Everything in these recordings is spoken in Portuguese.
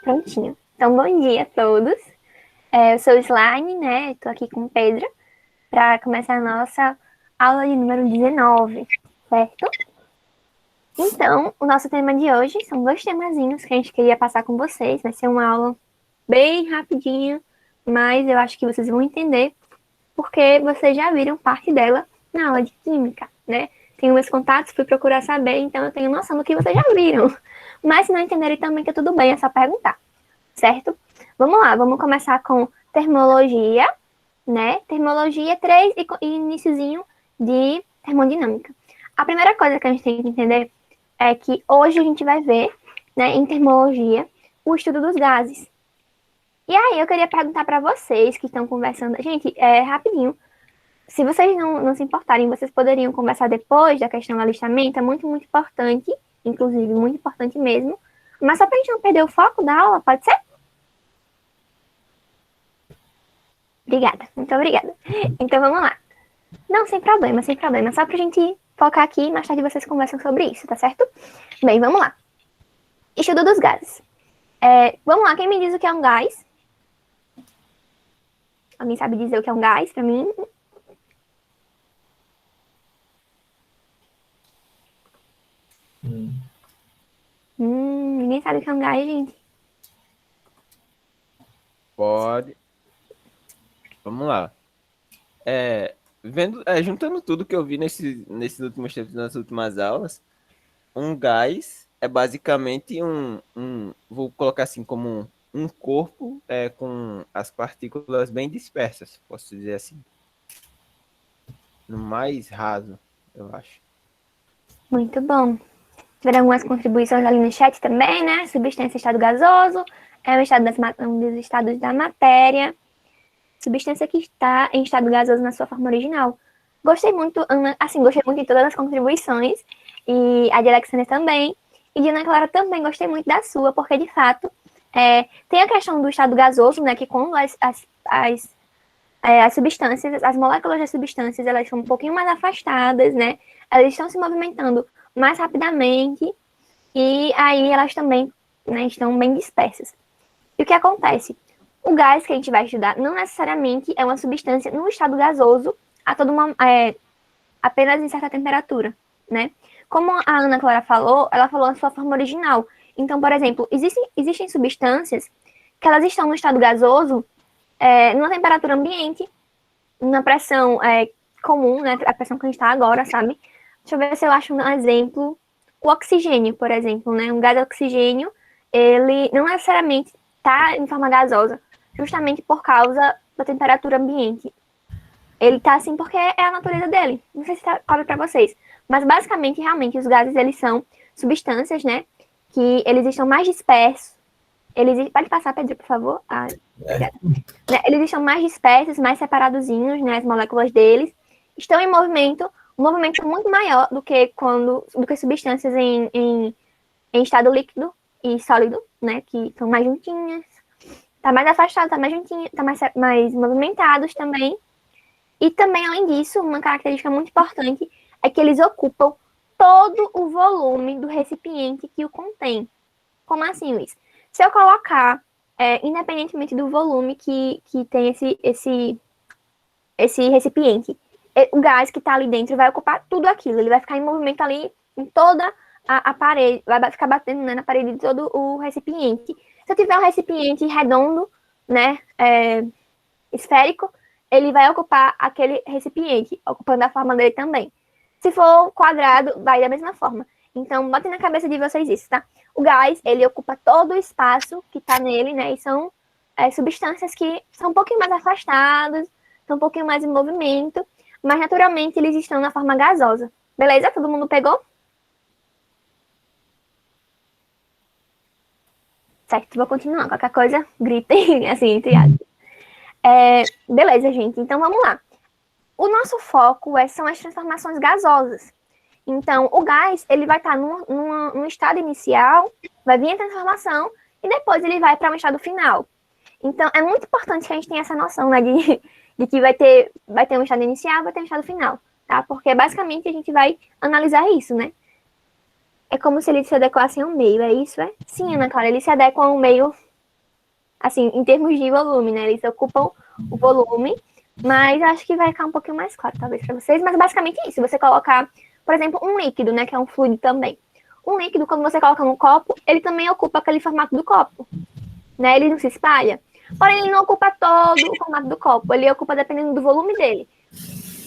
Prontinho. Então, bom dia a todos. Eu sou Slane, né? Estou aqui com o Pedro para começar a nossa aula de número 19, certo? Então, o nosso tema de hoje são dois temazinhos que a gente queria passar com vocês. Vai ser uma aula bem rapidinha, mas eu acho que vocês vão entender porque vocês já viram parte dela na aula de química, né? Tenho meus contatos, fui procurar saber, então eu tenho noção do que vocês já viram. Mas se não entenderem também, que tudo bem, é só perguntar, certo? Vamos lá, vamos começar com termologia, né? Termologia 3 e iniciozinho de termodinâmica. A primeira coisa que a gente tem que entender é que hoje a gente vai ver, né, em termologia, o estudo dos gases. E aí eu queria perguntar para vocês que estão conversando, gente, rapidinho, se vocês não se importarem, vocês poderiam conversar depois da questão do alistamento, é muito, muito importante, inclusive muito importante mesmo, mas só para a gente não perder o foco da aula, pode ser? Obrigada, muito obrigada. Então vamos lá. Não, sem problema, sem problema. Só pra gente focar aqui e mais tarde vocês conversam sobre isso, tá certo? Bem, vamos lá. Estudo dos gases. Vamos lá, quem me diz o que é um gás? Alguém sabe dizer o que é um gás pra mim? Ninguém sabe o que é um gás, gente. Pode. Vamos lá. Juntando tudo que eu vi nesses últimos tempos, nas últimas aulas, um gás é basicamente vou colocar assim como um corpo com as partículas bem dispersas, posso dizer assim, no mais raso, eu acho. Muito bom. Tiveram algumas contribuições ali no chat também, né? Substância em estado gasoso, um dos estados da matéria. Substância que está em estado gasoso na sua forma original. Gostei muito, Ana, assim, gostei muito de todas as contribuições, e a de Alexandre também, e de Ana Clara também gostei muito da sua, porque de fato tem a questão do estado gasoso, né, que quando as substâncias, as moléculas das substâncias, elas são um pouquinho mais afastadas, né, elas estão se movimentando mais rapidamente, e aí elas também, né, estão bem dispersas. E o que acontece? O gás que a gente vai estudar não necessariamente é uma substância no estado gasoso apenas em certa temperatura, né? Como a Ana Clara falou, ela falou a sua forma original. Então, por exemplo, existem substâncias que elas estão no estado gasoso numa temperatura ambiente, na pressão comum, né? A pressão que a gente está agora, sabe? Deixa eu ver se eu acho um exemplo. O oxigênio, por exemplo, né? Um gás oxigênio, ele não necessariamente está em forma gasosa, justamente por causa da temperatura ambiente. Ele tá assim porque é a natureza dele. Não sei se tá claro para vocês, mas basicamente, realmente, os gases, eles são substâncias, né, que eles estão mais dispersos. Pode passar, Pedro, por favor? Obrigada. Eles estão mais dispersos, mais separadozinhos, né, as moléculas deles. Estão em movimento, um movimento muito maior do que substâncias em estado líquido e sólido, né, que estão mais juntinhas. Tá mais afastado, tá mais juntinho, tá mais movimentados também. E também, além disso, uma característica muito importante é que eles ocupam todo o volume do recipiente que o contém. Como assim, Luiz? Se eu colocar, independentemente do volume que tem esse recipiente, o gás que está ali dentro vai ocupar tudo aquilo. Ele vai ficar em movimento ali em toda a parede, vai ficar batendo, né, na parede de todo o recipiente. Se eu tiver um recipiente redondo, né, esférico, ele vai ocupar aquele recipiente, ocupando a forma dele também. Se for quadrado, vai da mesma forma. Então, botem na cabeça de vocês isso, tá? O gás, ele ocupa todo o espaço que tá nele, né? E são substâncias que são um pouquinho mais afastadas, são um pouquinho mais em movimento, mas naturalmente eles estão na forma gasosa. Beleza? Todo mundo pegou? Certo, vou continuar. Qualquer coisa, gritem, assim, entre aspas. Beleza, gente. Então, vamos lá. O nosso foco são as transformações gasosas. Então, o gás, ele vai estar num estado inicial, vai vir a transformação, e depois ele vai para um estado final. Então, é muito importante que a gente tenha essa noção, né, de que vai ter um estado inicial, vai ter um estado final, tá? Porque, basicamente, a gente vai analisar isso, né? É como se eles se adequassem ao meio, é isso, é? Sim, Ana Clara, eles se adequam ao meio assim, em termos de volume, né? Eles ocupam o volume, mas acho que vai ficar um pouquinho mais claro, talvez, para vocês. Mas basicamente é isso. Você colocar, por exemplo, um líquido, né? Que é um fluido também. Um líquido, quando você coloca no copo, ele também ocupa aquele formato do copo, né? Ele não se espalha. Porém, ele não ocupa todo o formato do copo. Ele ocupa dependendo do volume dele.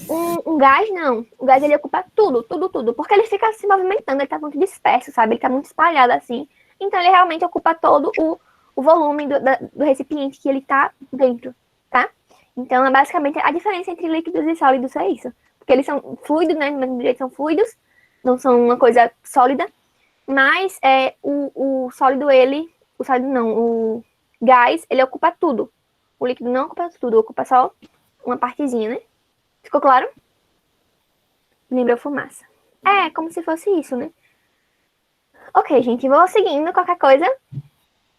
Um gás, não. O gás, ele ocupa tudo, tudo, tudo. Porque ele fica se movimentando, ele tá muito disperso, sabe? Ele tá muito espalhado assim. Então, ele realmente ocupa todo o volume do recipiente que ele tá dentro, tá? Então, é basicamente a diferença entre líquidos e sólidos é isso. Porque eles são fluidos, né? Do mesmo jeito são fluidos, não são uma coisa sólida. Mas o sólido, o sólido não, o gás, ele ocupa tudo. O líquido não ocupa tudo, ocupa só uma partezinha, né? Ficou claro? Lembrou fumaça. É, como se fosse isso, né? Ok, gente, vou seguindo. Qualquer coisa,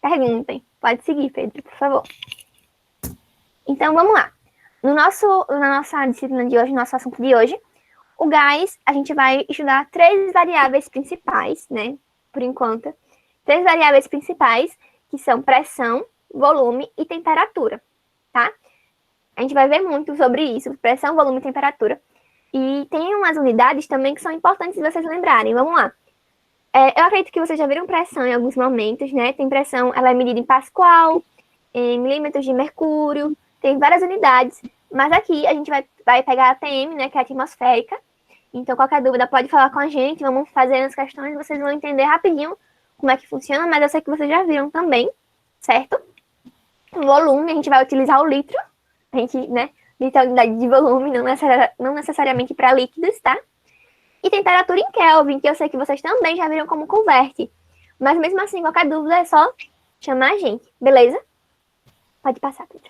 perguntem. Pode seguir, Pedro, por favor. Então, vamos lá. Na nossa disciplina de hoje, no nosso assunto de hoje, o gás, a gente vai estudar 3 variáveis principais, né? Por enquanto. 3 variáveis principais, que são pressão, volume e temperatura, tá? A gente vai ver muito sobre isso, pressão, volume e temperatura. E tem umas unidades também que são importantes de vocês lembrarem. Vamos lá. Eu acredito que vocês já viram pressão em alguns momentos, né? Tem pressão, ela é medida em Pascal, em milímetros de mercúrio, tem várias unidades. Mas aqui a gente vai pegar a ATM, né? Que é a atmosférica. Então, qualquer dúvida pode falar com a gente, vamos fazer as questões, vocês vão entender rapidinho como é que funciona, mas eu sei que vocês já viram também, certo? O volume, a gente vai utilizar o litro. A gente, né, litra a unidade de volume, não necessariamente para líquidos, tá? E temperatura em Kelvin, que eu sei que vocês também já viram como converte. Mas mesmo assim, qualquer dúvida é só chamar a gente, beleza? Pode passar, Pedro.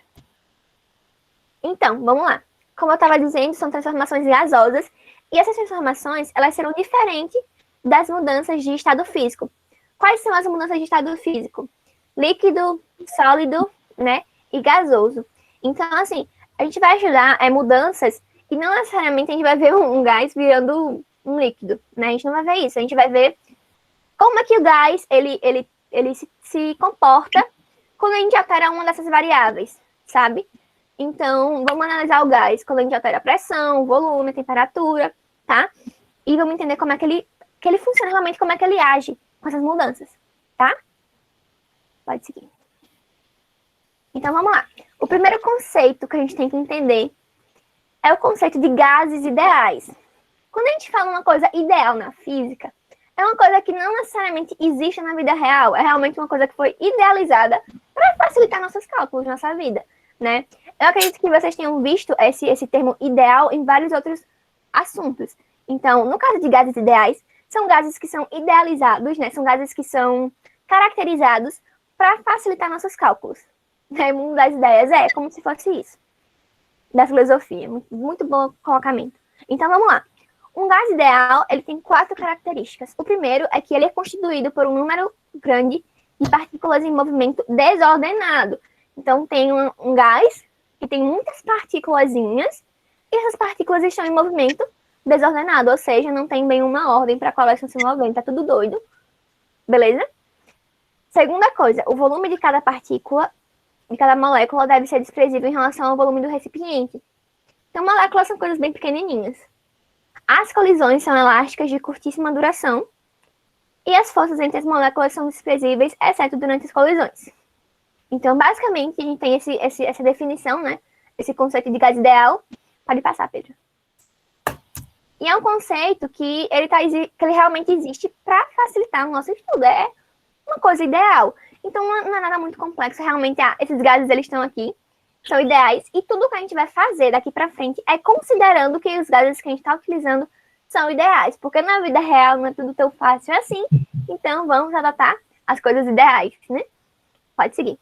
Então, vamos lá. Como eu estava dizendo, são transformações gasosas. E essas transformações, elas serão diferentes das mudanças de estado físico. Quais são as mudanças de estado físico? Líquido, sólido, né? E gasoso. Então, assim, a gente vai estudar mudanças e não necessariamente a gente vai ver um gás virando um líquido, né? A gente não vai ver isso. A gente vai ver como é que o gás, ele se comporta quando a gente altera uma dessas variáveis, sabe? Então, vamos analisar o gás quando a gente altera a pressão, o volume, a temperatura, tá? E vamos entender como é que ele funciona realmente, como é que ele age com essas mudanças, tá? Pode seguir. Então, vamos lá. O primeiro conceito que a gente tem que entender é o conceito de gases ideais. Quando a gente fala uma coisa ideal na física, é uma coisa que não necessariamente existe na vida real. É realmente uma coisa que foi idealizada para facilitar nossos cálculos, nossa vida, né? Eu acredito que vocês tenham visto esse termo ideal em vários outros assuntos. Então, no caso de gases ideais, são gases que são idealizados, né? São gases que são caracterizados para facilitar nossos cálculos. Né? Mundo das ideias é como se fosse isso. Da filosofia. Muito bom colocamento. Então, vamos lá. Um gás ideal, ele tem 4 características. O primeiro é que ele é constituído por um número grande de partículas em movimento desordenado. Então, tem um gás que tem muitas partículazinhas e essas partículas estão em movimento desordenado, ou seja, não tem bem uma ordem para qual elas estão se movendo, tá tudo doido. Beleza? Segunda coisa, o volume de cada partícula, de cada molécula, deve ser desprezível em relação ao volume do recipiente. Então, moléculas são coisas bem pequenininhas. As colisões são elásticas de curtíssima duração e as forças entre as moléculas são desprezíveis, exceto durante as colisões. Então, basicamente, a gente tem essa definição, né? Esse conceito de gás ideal. Pode passar, Pedro. E é um conceito que ele realmente existe para facilitar o nosso estudo. É uma coisa ideal. Então, não é nada muito complexo. Realmente, esses gases, eles estão aqui, são ideais. E tudo que a gente vai fazer daqui para frente é considerando que os gases que a gente está utilizando são ideais. Porque na vida real não é tudo tão fácil assim. Então, vamos adotar as coisas ideais, né? Pode seguir.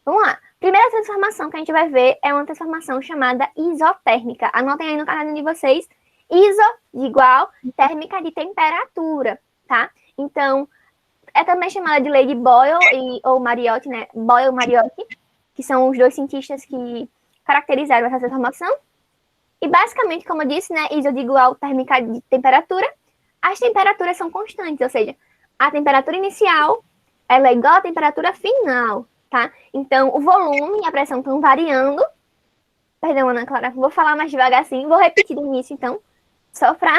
Vamos lá. Primeira transformação que a gente vai ver é uma transformação chamada isotérmica. Anotem aí no caderno de vocês. Iso de igual, térmica de temperatura, tá? Então, é também chamada de lei de Boyle ou Mariotti, né? Boyle e Mariotti, que são os 2 cientistas que caracterizaram essa transformação. E basicamente, como eu disse, né? Iso de igual, térmica de temperatura. As temperaturas são constantes, ou seja, a temperatura inicial ela é igual à temperatura final, tá? Então, o volume e a pressão estão variando. Perdão, Ana Clara, vou falar mais devagar assim, vou repetir do início, então, só para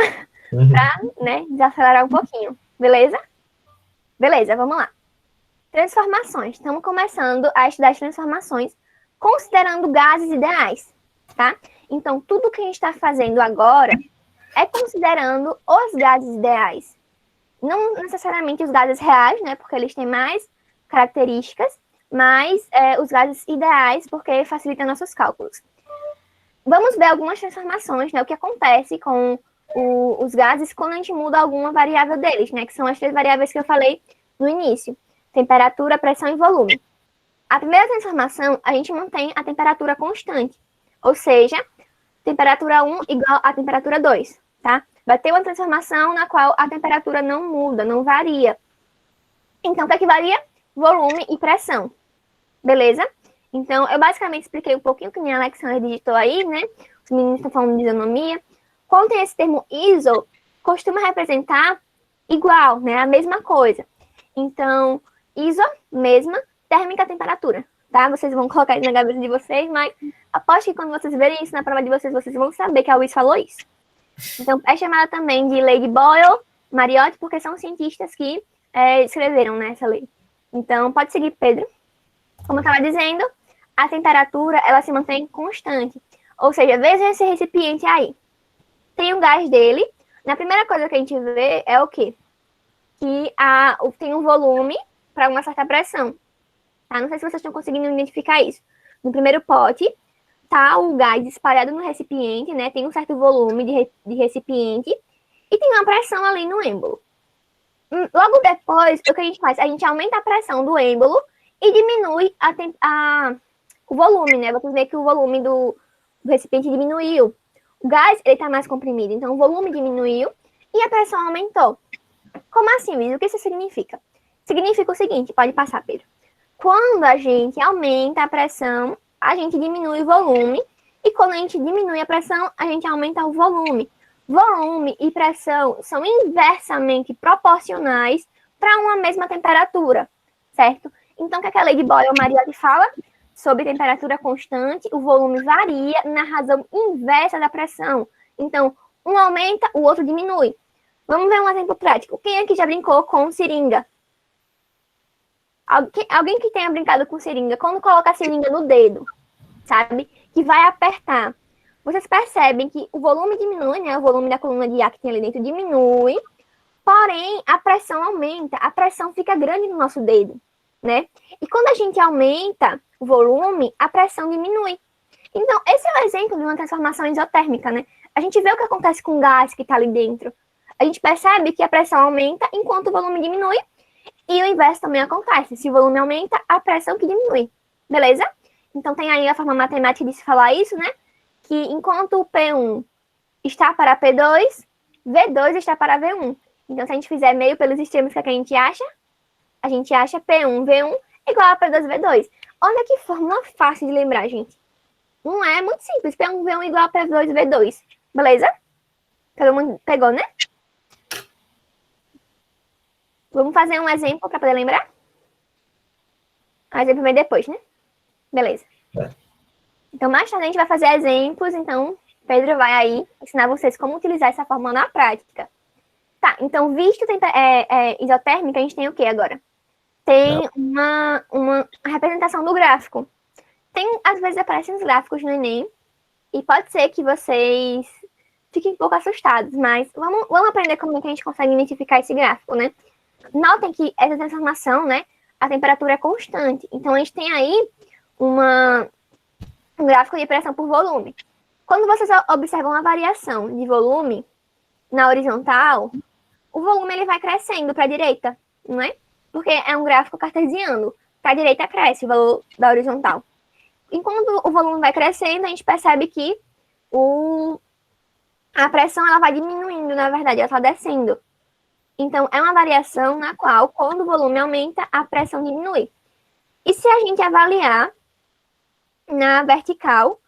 né, desacelerar um pouquinho, beleza? Beleza, vamos lá. Transformações. Estamos começando a estudar as transformações considerando gases ideais, tá? Então, tudo que a gente está fazendo agora é considerando os gases ideais. Não necessariamente os gases reais, né? Porque eles têm mais características, mas os gases ideais, porque facilitam nossos cálculos. Vamos ver algumas transformações, né? O que acontece com os gases quando a gente muda alguma variável deles, né? Que são as 3 variáveis que eu falei no início. Temperatura, pressão e volume. A primeira transformação, a gente mantém a temperatura constante. Ou seja, temperatura 1 igual a temperatura 2, tá? Vai ter uma transformação na qual a temperatura não muda, não varia. Então, o que é que varia? Volume e pressão. Beleza? Então, eu basicamente expliquei um pouquinho o que a Alexandra digitou aí, né? Os meninos estão falando de isonomia. Quando tem esse termo iso, costuma representar igual, né? A mesma coisa. Então, iso, mesma, térmica, temperatura, tá? Vocês vão colocar isso na cabeça de vocês, mas aposto que quando vocês verem isso na prova de vocês, vocês vão saber que a Luiz falou isso. Então, é chamada também de lei de Boyle, Mariotti, porque são cientistas que escreveram, né, essa lei. Então, pode seguir, Pedro. Como eu estava dizendo, a temperatura, ela se mantém constante. Ou seja, veja esse recipiente aí. Tem o gás dele. Na primeira coisa que a gente vê é o quê? Que tem um volume para uma certa pressão. Tá? Não sei se vocês estão conseguindo identificar isso. No primeiro pote, tá o gás espalhado no recipiente, né? Tem um certo volume de recipiente e tem uma pressão ali no êmbolo. Logo depois, o que a gente faz? A gente aumenta a pressão do êmbolo e diminui o volume, né? Vocês veem que o volume do recipiente diminuiu. O gás, ele tá mais comprimido, então o volume diminuiu e a pressão aumentou. Como assim, Luiz? O que isso significa? Significa o seguinte, pode passar, Pedro. Quando a gente aumenta a pressão, a gente diminui o volume. E quando a gente diminui a pressão, a gente aumenta o volume. Volume e pressão são inversamente proporcionais para uma mesma temperatura, certo? Então, o que a lei de Boyle-Mariotti fala? Sobre temperatura constante, o volume varia na razão inversa da pressão. Então, um aumenta, o outro diminui. Vamos ver um exemplo prático. Quem aqui já brincou com seringa? Alguém que tenha brincado com seringa, quando coloca a seringa no dedo, sabe? Que vai apertar. Vocês percebem que o volume diminui, né? O volume da coluna de ar que tem ali dentro diminui. Porém, a pressão aumenta. A pressão fica grande no nosso dedo, né? E quando a gente aumenta o volume, a pressão diminui. Então, esse é o exemplo de uma transformação isotérmica, né? A gente vê o que acontece com o gás que está ali dentro. A gente percebe que a pressão aumenta enquanto o volume diminui. E o inverso também acontece. Se o volume aumenta, a pressão que diminui. Beleza? Então, tem aí a forma matemática de se falar isso, né? Que enquanto o P1 está para P2, V2 está para V1. Então, se a gente fizer meio pelos extremos, o que a gente acha? A gente acha P1, V1 igual a P2, V2. Olha que fórmula fácil de lembrar, gente. Não é muito simples. P1, V1 igual a P2, V2. Beleza? Todo mundo pegou, né? Vamos fazer um exemplo para poder lembrar? O exemplo vem depois, né? Beleza. Então, mais tarde a gente vai fazer exemplos. Então, Pedro vai aí ensinar vocês como utilizar essa fórmula na prática. Tá, então, visto isotérmica, a gente tem o que agora? Tem uma representação do gráfico. Às vezes aparecem os gráficos no Enem. E pode ser que vocês fiquem um pouco assustados. Mas vamos aprender como é que a gente consegue identificar esse gráfico, né? Notem que essa transformação, né? A temperatura é constante. Então, a gente tem aí um gráfico de pressão por volume. Quando vocês observam a variação de volume na horizontal, o volume ele vai crescendo para a direita, não é? Porque é um gráfico cartesiano. Para a direita cresce o valor da horizontal. Enquanto o volume vai crescendo, a gente percebe que a pressão ela vai diminuindo, na verdade, ela está descendo. Então, é uma variação na qual, quando o volume aumenta, a pressão diminui. E se a gente avaliar na vertical,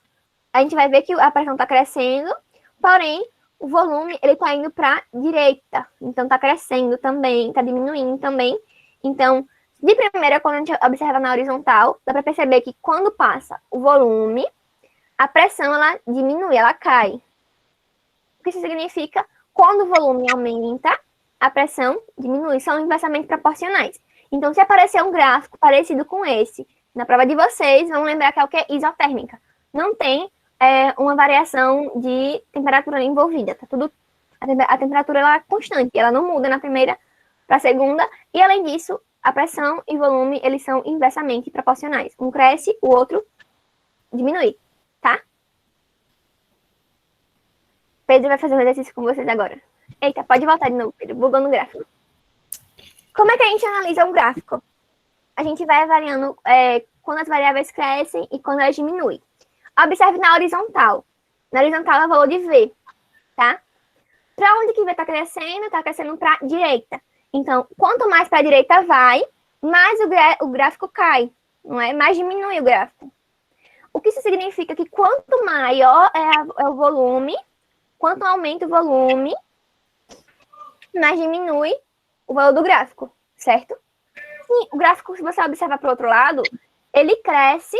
a gente vai ver que a pressão está crescendo, porém, o volume ele está indo para a direita. Então, está crescendo também, está diminuindo também. Então, De primeira, quando a gente observa na horizontal, dá para perceber que quando passa o volume, a pressão ela diminui, ela cai. O que isso significa? Quando o volume aumenta, a pressão diminui, são inversamente proporcionais. Então, se aparecer um gráfico parecido com esse na prova de vocês, vão lembrar que é o que? Isotérmica. Não tem uma variação de temperatura envolvida, tá tudo. A temperatura ela é constante, ela não muda na primeira para a segunda, e além disso, a pressão e volume eles são inversamente proporcionais. Um cresce, o outro diminui, tá? Pedro vai fazer um exercício com vocês agora. Eita, pode voltar de novo, Pedro, bugou no gráfico. Como é que a gente analisa um gráfico? A gente vai avaliando quando as variáveis crescem e quando elas diminuem. Observe na horizontal. Na horizontal é o valor de V, tá? Para onde que V está crescendo? Está crescendo para a direita. Então, quanto mais para a direita vai, mais o gráfico cai, não é? Mais diminui o gráfico. O que isso significa? Que quanto maior é o volume, quanto aumenta o volume, mais diminui o valor do gráfico, certo? Sim, o gráfico, se você observar para o outro lado, ele cresce,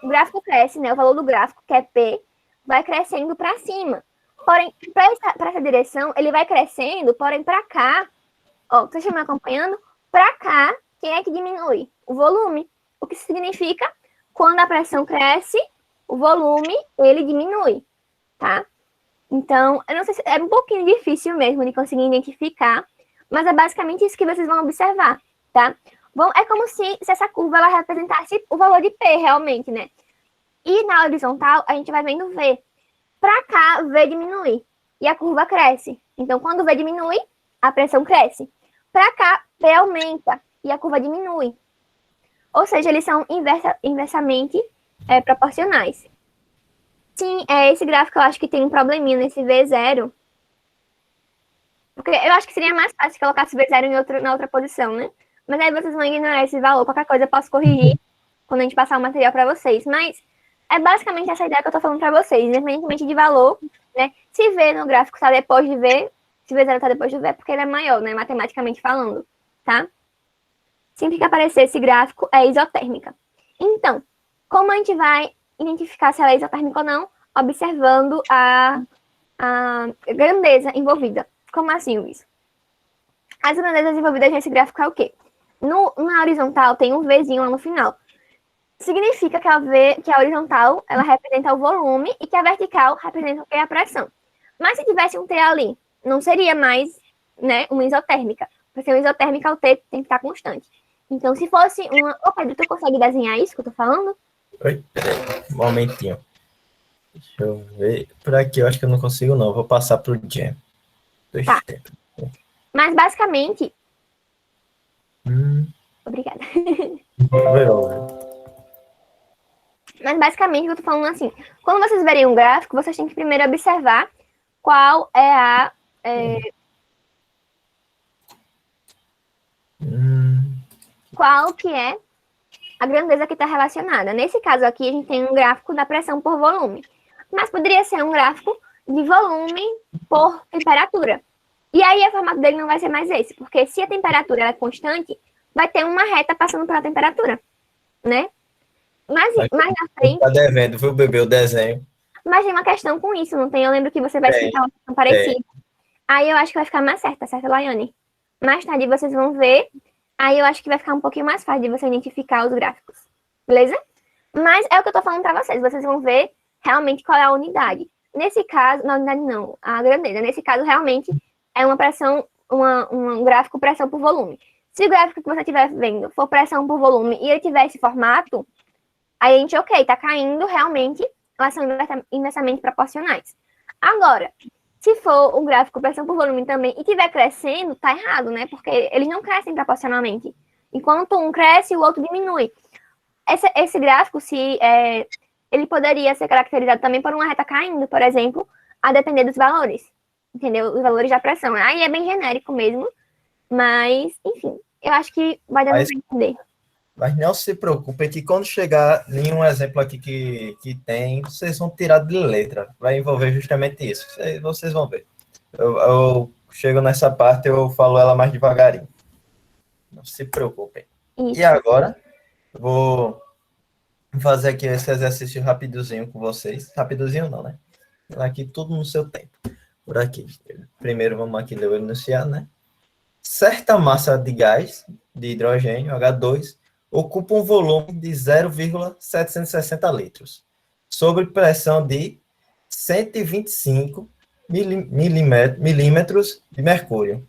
o gráfico cresce, né? O valor do gráfico, que é P, vai crescendo para cima. Porém, para essa direção, ele vai crescendo, porém para cá, ó, vocês estão me acompanhando? Para cá, quem é que diminui? O volume. O que significa? Quando a pressão cresce, o volume, ele diminui, tá? Então, eu não sei se é um pouquinho difícil mesmo de conseguir identificar, mas é basicamente isso que vocês vão observar, tá? Bom, é como se essa curva ela representasse o valor de P realmente, né? E na horizontal, a gente vai vendo V. Para cá, V diminui e a curva cresce. Então, quando V diminui, a pressão cresce. Para cá, P aumenta e a curva diminui. Ou seja, eles são inversamente proporcionais. Sim, esse gráfico eu acho que tem um probleminha nesse V0. Porque eu acho que seria mais fácil se colocasse V0 na outra posição, né? Mas aí vocês vão ignorar esse valor. Qualquer coisa eu posso corrigir quando a gente passar o material para vocês. Mas é basicamente essa ideia que eu tô falando para vocês, independentemente de valor, né? Se V no gráfico está depois de V, se V0 está depois de V, é porque ele é maior, né? Matematicamente falando, tá? Sempre que aparecer esse gráfico, é isotérmica. Então, como a gente vai identificar se ela é isotérmica ou não? Observando a grandeza envolvida. Como assim, Luiz? As grandezas envolvidas nesse gráfico é o quê? Na horizontal tem um Vzinho lá no final. Significa que a horizontal ela representa o volume e que a vertical representa o que é a pressão. Mas se tivesse um T ali, não seria mais, né, uma isotérmica. Para ser uma isotérmica, o T tem que estar constante. Então, se fosse uma... Ô, Pedro, tu consegue desenhar isso que eu tô falando? Oi, peraí, um momentinho. Deixa eu ver. Por aqui eu acho que eu não consigo, não. Vou passar pro Jam. Tá. Mas, basicamente... Obrigada. Mas, basicamente, eu tô falando assim. Quando vocês verem um gráfico, vocês têm que primeiro observar qual é a... Qual que é a grandeza que está relacionada. Nesse caso aqui, a gente tem um gráfico da pressão por volume. Mas poderia ser um gráfico de volume por temperatura. E aí, o formato dele não vai ser mais esse. Porque se a temperatura é constante, vai ter uma reta passando pela temperatura, né? Mas mais na frente... Tá devendo, viu, bebê, o desenho. Mas tem uma questão com isso, não tem? Eu lembro que você vai explicar uma questão parecida. Aí eu acho que vai ficar mais certo, certo, Laiane? Mais tarde vocês vão ver. Aí eu acho que vai ficar um pouquinho mais fácil de você identificar os gráficos. Beleza? Mas é o que eu tô falando pra vocês. Vocês vão ver realmente qual é a unidade. Nesse caso, na unidade não, a grandeza. Nesse caso, realmente, é uma pressão, um gráfico pressão por volume. Se o gráfico que você estiver vendo for pressão por volume e ele tiver esse formato, aí a gente, ok, tá caindo realmente, elas são inversamente proporcionais. Agora, se for um gráfico pressão por volume também e estiver crescendo, tá errado, né? Porque eles não crescem proporcionalmente. Enquanto um cresce, o outro diminui. Esse gráfico, ele poderia ser caracterizado também por uma reta caindo, por exemplo, a depender dos valores. Entendeu? Os valores da pressão. Aí é bem genérico mesmo. Mas, enfim, eu acho que vai dar pra entender. Mas não se preocupem que quando chegar em um exemplo aqui que tem, vocês vão tirar de letra. Vai envolver justamente isso. Vocês vão ver. Eu chego nessa parte, eu falo ela mais devagarinho. Não se preocupem. Isso. E agora, vou fazer aqui esse exercício rapidozinho com vocês. Rapidozinho não, né? Aqui tudo no seu tempo. Por aqui. Primeiro vamos aqui ler o enunciado, né? Certa massa de gás, de hidrogênio, H2, ocupa um volume de 0,760 litros, sob pressão de 125 milímetros de mercúrio,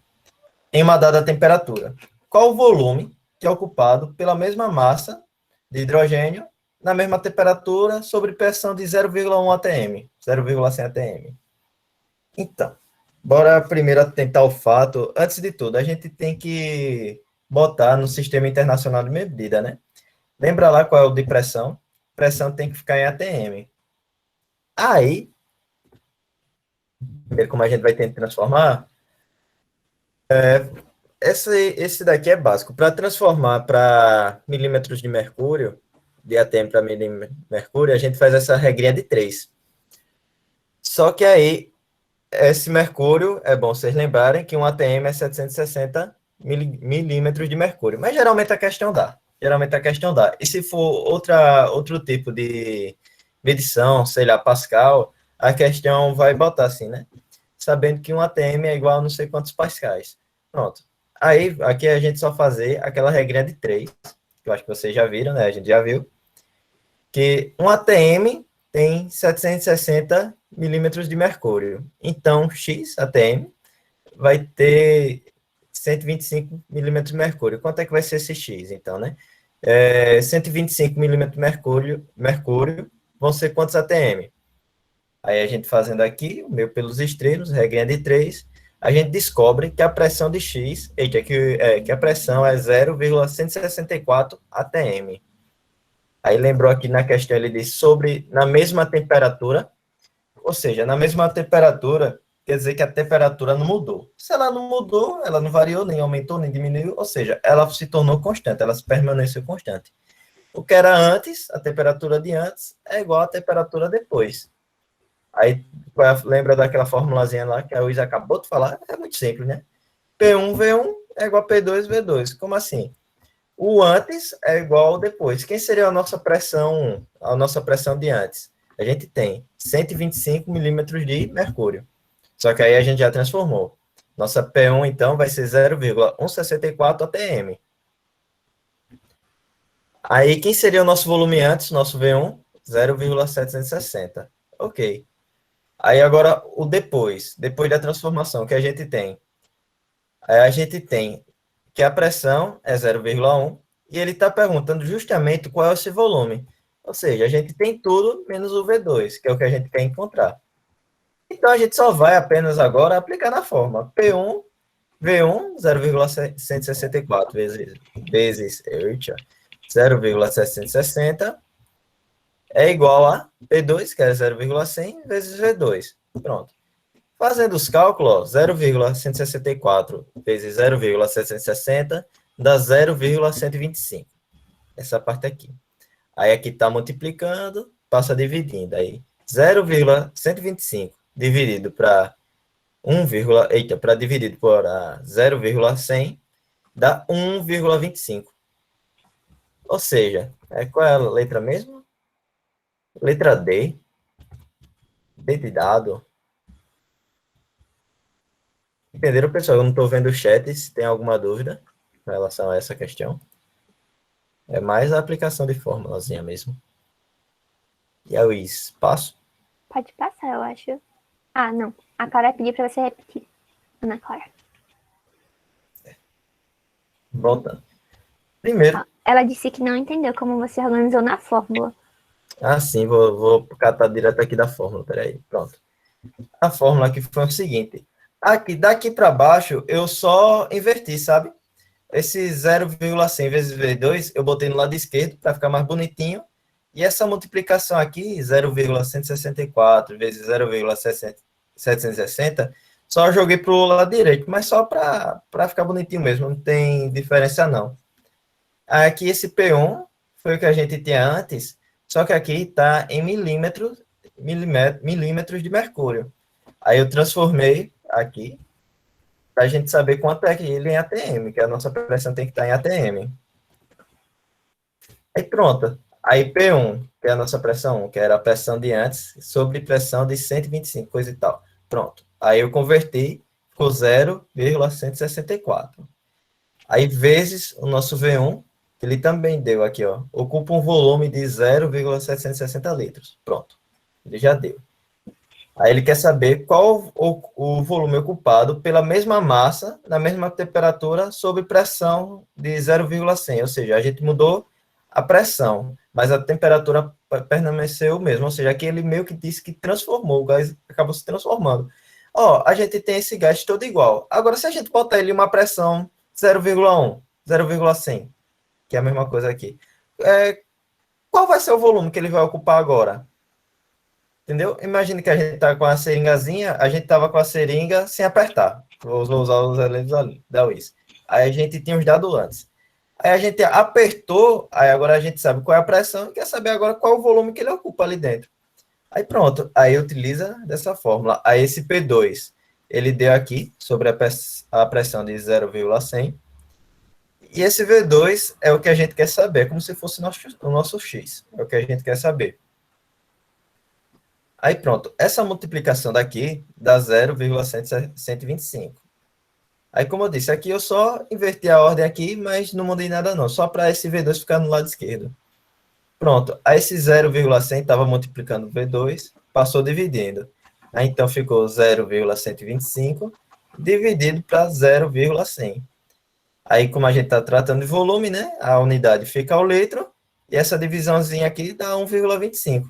em uma dada temperatura. Qual o volume que é ocupado pela mesma massa de hidrogênio na mesma temperatura sob pressão de 0,1 atm, 0,100 atm? Então, bora primeiro tentar o fato. Antes de tudo, a gente tem que botar no Sistema Internacional de Medida, né? Lembra lá qual é o de pressão? Pressão tem que ficar em atm. Aí, como a gente vai ter que transformar, esse daqui é básico. Para transformar para milímetros de mercúrio, de atm para milímetros de mercúrio, a gente faz essa regrinha de 3. Só que aí, esse mercúrio, é bom vocês lembrarem que um atm é 760 milímetros de mercúrio. Mas geralmente a questão dá. E se for outro tipo de medição, sei lá, Pascal, a questão vai botar assim, né? Sabendo que um atm é igual a não sei quantos pascais. Pronto. Aí, aqui a gente só fazer aquela regrinha de 3, que eu acho que vocês já viram, né? A gente já viu. Que um atm tem 760 milímetros de mercúrio. Então, X atm vai ter 125 milímetros de mercúrio. Quanto é que vai ser esse X, então, né? 125 milímetros de mercúrio vão ser quantos atm? Aí a gente fazendo aqui, o meu pelos extremos, regrinha de 3, a gente descobre que a pressão de X, que a pressão é 0,164 atm. Aí lembrou aqui na questão, ele diz na mesma temperatura, ou seja, na mesma temperatura, quer dizer que a temperatura não mudou. Se ela não mudou, ela não variou, nem aumentou, nem diminuiu, ou seja, ela se tornou constante, ela permaneceu constante. O que era antes, a temperatura de antes, é igual à temperatura depois. Aí, lembra daquela formulazinha lá que a Luiz acabou de falar? É muito simples, né? P1V1 é igual a P2V2. Como assim? O antes é igual ao depois. Quem seria a nossa pressão de antes? A gente tem 125 milímetros de mercúrio. Só que aí a gente já transformou. Nossa P1, então, vai ser 0,164 atm. Aí, quem seria o nosso volume antes, nosso V1? 0,760. Ok. Aí, agora, o depois da transformação, que a gente tem? Aí a gente tem que a pressão é 0,1 e ele está perguntando justamente qual é esse volume. Ou seja, a gente tem tudo menos o V2, que é o que a gente quer encontrar. Então, a gente só vai apenas agora aplicar na forma P1, V1, 0,164 vezes 0,760 é igual a P2, que é 0,100 vezes V2. Pronto. Fazendo os cálculos, 0,164 vezes 0,760 dá 0,125. Essa parte aqui. Aí aqui está multiplicando, passa dividindo. Aí 0,125 dividido para 1, para dividido por 0,100 dá 1,25. Ou seja, qual é a letra mesmo? Letra D. D de dado. Entenderam, pessoal? Eu não estou vendo o chat, se tem alguma dúvida em relação a essa questão. É mais a aplicação de formulazinha mesmo. E aí, Luiz, passo? Pode passar, eu acho. Ah, não. A Clara pediu para você repetir. Ana Clara. Voltando. Primeiro. Ela disse que não entendeu como você organizou na fórmula. Ah, sim, vou catar direto aqui da fórmula, peraí, pronto. A fórmula aqui foi o seguinte, daqui para baixo eu só inverti, sabe? Esse 0,100 vezes V2 eu botei no lado esquerdo para ficar mais bonitinho, e essa multiplicação aqui, 0,164 vezes 0,760, só joguei para o lado direito, mas só para ficar bonitinho mesmo, não tem diferença não. Aqui esse P1 foi o que a gente tinha antes, só que aqui está em milímetros de mercúrio. Aí eu transformei aqui para a gente saber quanto é que ele em ATM, que a nossa pressão tem que estar em ATM. Aí pronto. Aí P1, que é a nossa pressão, que era a pressão de antes, sobre pressão de 125, coisa e tal. Pronto. Aí eu converti, ficou 0,164. Aí vezes o nosso V1, que ele também deu aqui, ó, ocupa um volume de 0,760 litros. Pronto. Ele já deu. Aí ele quer saber qual o volume ocupado pela mesma massa, na mesma temperatura, sob pressão de 0,100. Ou seja, a gente mudou a pressão, mas a temperatura permaneceu o mesmo. Ou seja, aqui ele meio que disse que transformou, o gás acabou se transformando. Ó, a gente tem esse gás todo igual. Agora, se a gente botar ele uma pressão 0,1, 0,100, que é a mesma coisa aqui, qual vai ser o volume que ele vai ocupar agora? Entendeu? Imagine que a gente tá com a seringazinha, a gente tava com a seringa sem apertar. Vou usar os elementos da UIS. Aí a gente tinha os dados antes. Aí a gente apertou, aí agora a gente sabe qual é a pressão e quer saber agora qual é o volume que ele ocupa ali dentro. Aí pronto, aí utiliza dessa fórmula. Aí esse P2, ele deu aqui sobre a pressão de 0,100. E esse V2 é o que a gente quer saber, como se fosse o nosso X. É o que a gente quer saber. Aí pronto, essa multiplicação daqui dá 0,125. Aí como eu disse, aqui eu só inverti a ordem aqui, mas não mudei nada não, só para esse V2 ficar no lado esquerdo. Pronto, aí esse 0,100 estava multiplicando o V2, passou dividindo. Aí então ficou 0,125 dividido para 0,100. Aí como a gente está tratando de volume, né, a unidade fica ao litro, e essa divisãozinha aqui dá 1,25.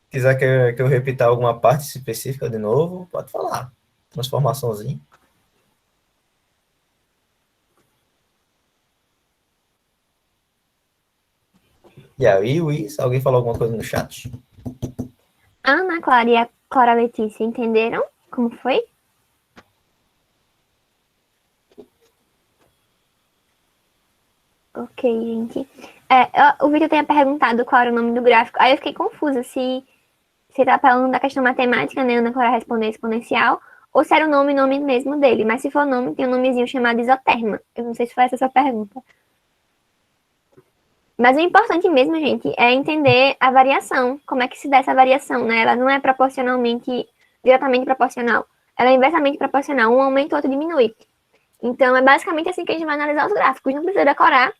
Quiser que eu repita alguma parte específica de novo, pode falar. Transformaçãozinha. E aí, Luiz, alguém falou alguma coisa no chat? A Ana Clara e a Clara Letícia entenderam como foi? Ok, gente. O Vitor tinha perguntado qual era o nome do gráfico. Aí eu fiquei confusa se tá falando da questão matemática, né? Ana Clara responder exponencial, ou se era o nome mesmo dele. Mas se for o nome, tem um nomezinho chamado isoterma. Eu não sei se foi essa a sua pergunta. Mas o importante mesmo, gente, é entender a variação. Como é que se dá essa variação, né? Ela não é diretamente proporcional. Ela é inversamente proporcional. Um aumenta, o outro diminui. Então, é basicamente assim que a gente vai analisar os gráficos. Não precisa decorar.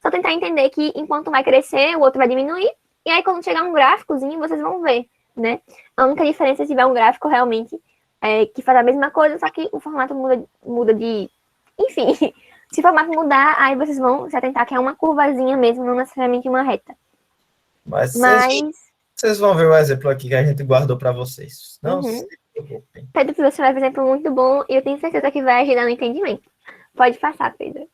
Só tentar entender que enquanto vai crescer, o outro vai diminuir. E aí, quando chegar um gráficozinho, vocês vão ver, né? A única diferença é se tiver um gráfico realmente que faz a mesma coisa, só que o formato muda de... Enfim, se o formato mudar, aí vocês vão se atentar que é uma curvazinha mesmo, não necessariamente uma reta. Mas vocês vão ver o exemplo aqui que a gente guardou para vocês. Não se preocupem. Pedro trouxe um exemplo muito bom e eu tenho certeza que vai ajudar no entendimento. Pode passar, Pedro.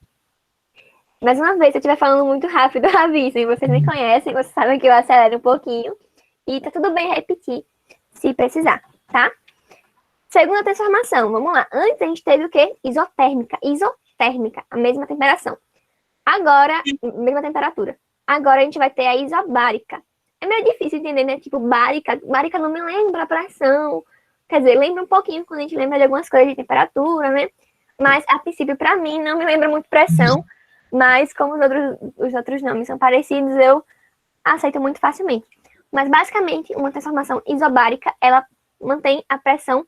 Mais uma vez, se eu estiver falando muito rápido, avisem. Vocês me conhecem, vocês sabem que eu acelero um pouquinho. E tá tudo bem repetir, se precisar, tá? Segunda transformação, vamos lá. Antes a gente teve o quê? Isotérmica, a mesma temperatura. Agora, mesma temperatura. Agora a gente vai ter a isobárica. É meio difícil entender, né? Tipo, bárica não me lembra a pressão. Quer dizer, lembra um pouquinho quando a gente lembra de algumas coisas de temperatura, né? Mas, a princípio, para mim, não me lembra muito pressão. Mas, como os outros nomes são parecidos, eu aceito muito facilmente. Mas, basicamente, uma transformação isobárica, ela mantém a pressão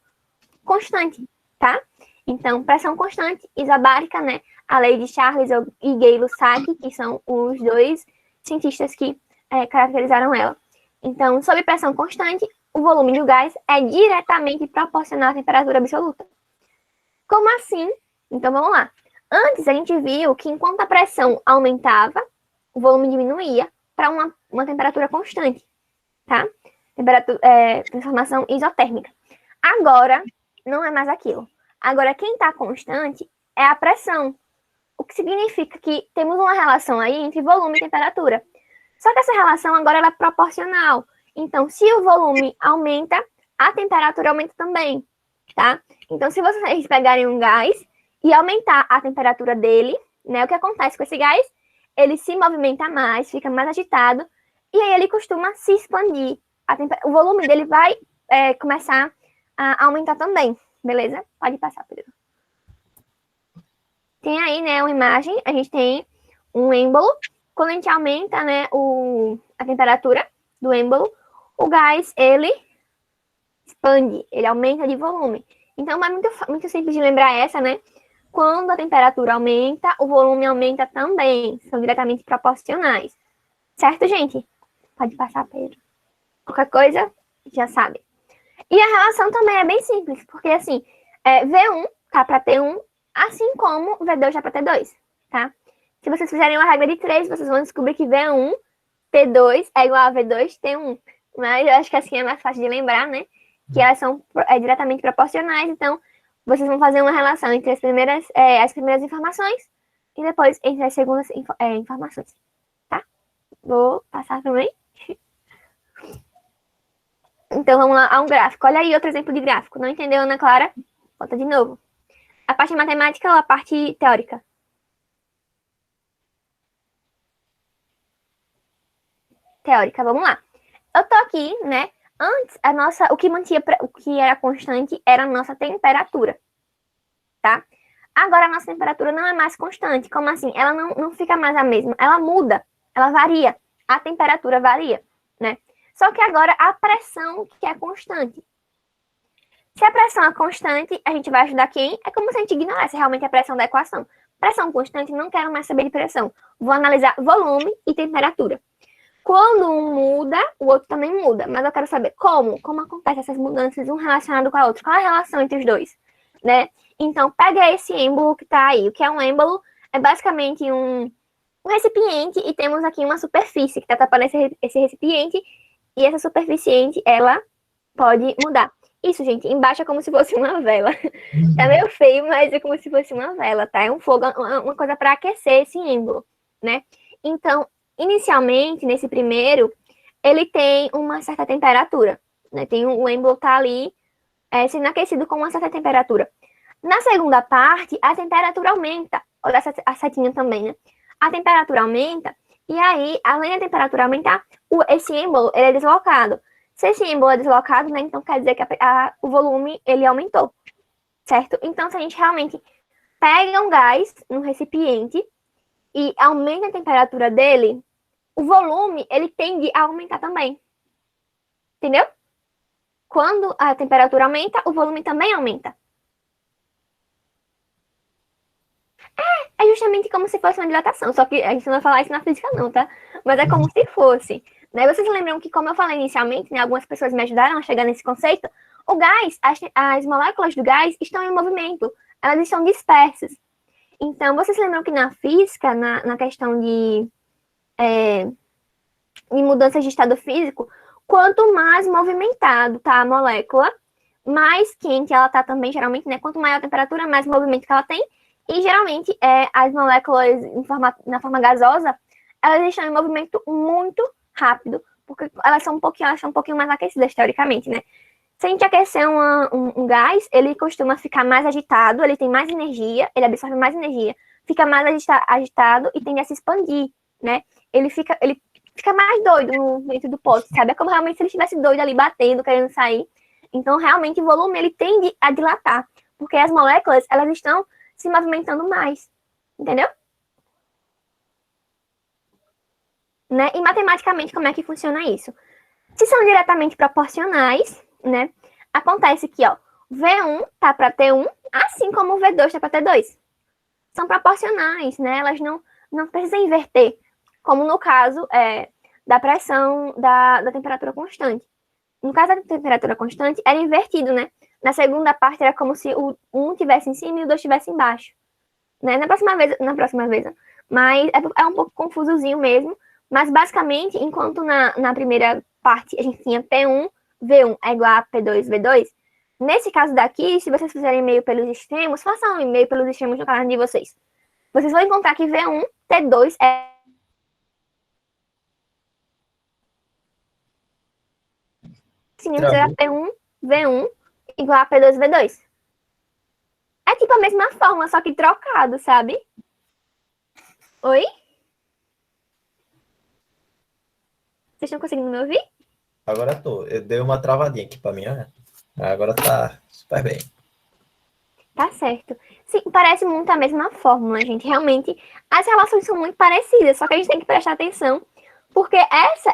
constante, tá? Então, pressão constante, isobárica, né? A lei de Charles e Gay-Lussac, que são os dois cientistas que caracterizaram ela. Então, sob pressão constante, o volume do gás é diretamente proporcional à temperatura absoluta. Como assim? Então, vamos lá. Antes, a gente viu que enquanto a pressão aumentava, o volume diminuía para uma temperatura constante, tá? Transformação isotérmica. Agora, não é mais aquilo. Agora, quem está constante é a pressão. O que significa que temos uma relação aí entre volume e temperatura. Só que essa relação agora ela é proporcional. Então, se o volume aumenta, a temperatura aumenta também, tá? Então, se vocês pegarem um gás e aumentar a temperatura dele, né? O que acontece com esse gás? Ele se movimenta mais, fica mais agitado, e aí ele costuma se expandir. O volume dele vai começar a aumentar também, beleza? Pode passar, Pedro. tem aí, né, uma imagem, a gente tem um êmbolo. Quando a gente aumenta, né, a temperatura do êmbolo, o gás, ele expande, ele aumenta de volume. Então, é muito simples de lembrar essa, né? Quando a temperatura aumenta, o volume aumenta também. São diretamente proporcionais. Certo, gente? Pode passar, Pedro. Qualquer coisa, já sabe. E a relação também é bem simples, porque assim, V1 tá para T1, assim como V2 tá para T2, tá? Se vocês fizerem uma regra de 3, vocês vão descobrir que V1, T2 é igual a V2, T1. Mas eu acho que assim é mais fácil de lembrar, né? Que elas são diretamente proporcionais, então vocês vão fazer uma relação entre as primeiras informações e depois entre as segundas informações, tá? Vou passar também. Então, vamos lá a um gráfico. Olha aí outro exemplo de gráfico. Não entendeu, Ana Clara? Volta de novo. A parte matemática ou a parte teórica? Teórica, vamos lá. Eu tô aqui, né? Antes, o que era constante era a nossa temperatura, tá? Agora, a nossa temperatura não é mais constante. Como assim? Ela não fica mais a mesma. Ela muda, ela varia. A temperatura varia, né? Só que agora a pressão que é constante. Se a pressão é constante, a gente vai ajudar quem? É como se a gente ignorasse realmente a pressão da equação. Pressão constante, não quero mais saber de pressão. Vou analisar volume e temperatura. Quando um muda, o outro também muda. Mas eu quero saber como acontecem essas mudanças, um relacionado com a outra. Qual é a relação entre os dois, né? Então, pega esse êmbolo que está aí. O que é um êmbolo? É basicamente um recipiente e temos aqui uma superfície que está tapando esse recipiente e essa superfície, ela pode mudar. Isso, gente, embaixo é como se fosse uma vela. Tá meio feio, mas é como se fosse uma vela, tá? É um fogo, uma coisa para aquecer esse êmbolo, né? Então, inicialmente, nesse primeiro, ele tem uma certa temperatura, né? O êmbolo tá ali sendo aquecido com uma certa temperatura. Na segunda parte, a temperatura aumenta. Olha a setinha também, né? A temperatura aumenta, e aí, além da temperatura aumentar, esse êmbolo ele é deslocado. Se esse êmbolo é deslocado, né, então quer dizer que o volume ele aumentou, certo? Então, se a gente realmente pega um gás no recipiente e aumenta a temperatura dele, o volume ele tende a aumentar também. Entendeu? Quando a temperatura aumenta, o volume também aumenta. É justamente como se fosse uma dilatação, só que a gente não vai falar isso na física não, tá? Mas é como se fosse. Né? Vocês lembram que, como eu falei inicialmente, né, algumas pessoas me ajudaram a chegar nesse conceito, o gás, as moléculas do gás estão em movimento, elas estão dispersas. Então, vocês lembram que na física, na questão de mudanças de estado físico, quanto mais movimentado tá a molécula, mais quente ela tá também, geralmente, né? Quanto maior a temperatura, mais movimento que ela tem. E geralmente, as moléculas na forma gasosa, elas estão em movimento muito rápido, porque elas são um pouquinho mais aquecidas, teoricamente, né? Se a gente aquecer um gás, ele costuma ficar mais agitado, ele tem mais energia, ele absorve mais energia, fica mais agitado e tende a se expandir, né? Ele fica mais doido dentro do pote, sabe? É como realmente se ele estivesse doido ali, batendo, querendo sair. Então, realmente, o volume, ele tende a dilatar, porque as moléculas, elas estão se movimentando mais, entendeu? Né? E matematicamente, como é que funciona isso? Se são diretamente proporcionais, né? Acontece que, ó, V1 tá para T1, assim como o V2 tá para T2. São proporcionais, né? Elas não precisam inverter, como no caso da pressão da temperatura constante. No caso da temperatura constante, era invertido, né? Na segunda parte era como se o 1 estivesse em cima e o 2 estivesse embaixo. Né? Na próxima vez, mas é um pouco confusozinho mesmo. Mas basicamente, enquanto na primeira parte a gente tinha P1, V1 é igual a P2, V2, nesse caso daqui, se vocês fizerem e-mail pelos extremos, façam um e-mail pelos extremos no caderno de vocês. Vocês vão encontrar que V1, T2 é P1, V1 igual a P2, V2. É tipo a mesma fórmula, só que trocado, sabe? Oi? Vocês estão conseguindo me ouvir? Agora tô. Eu dei uma travadinha aqui pra mim, né? Agora tá super bem. Tá certo. Sim, parece muito a mesma fórmula, gente. Realmente, as relações são muito parecidas, só que a gente tem que prestar atenção, porque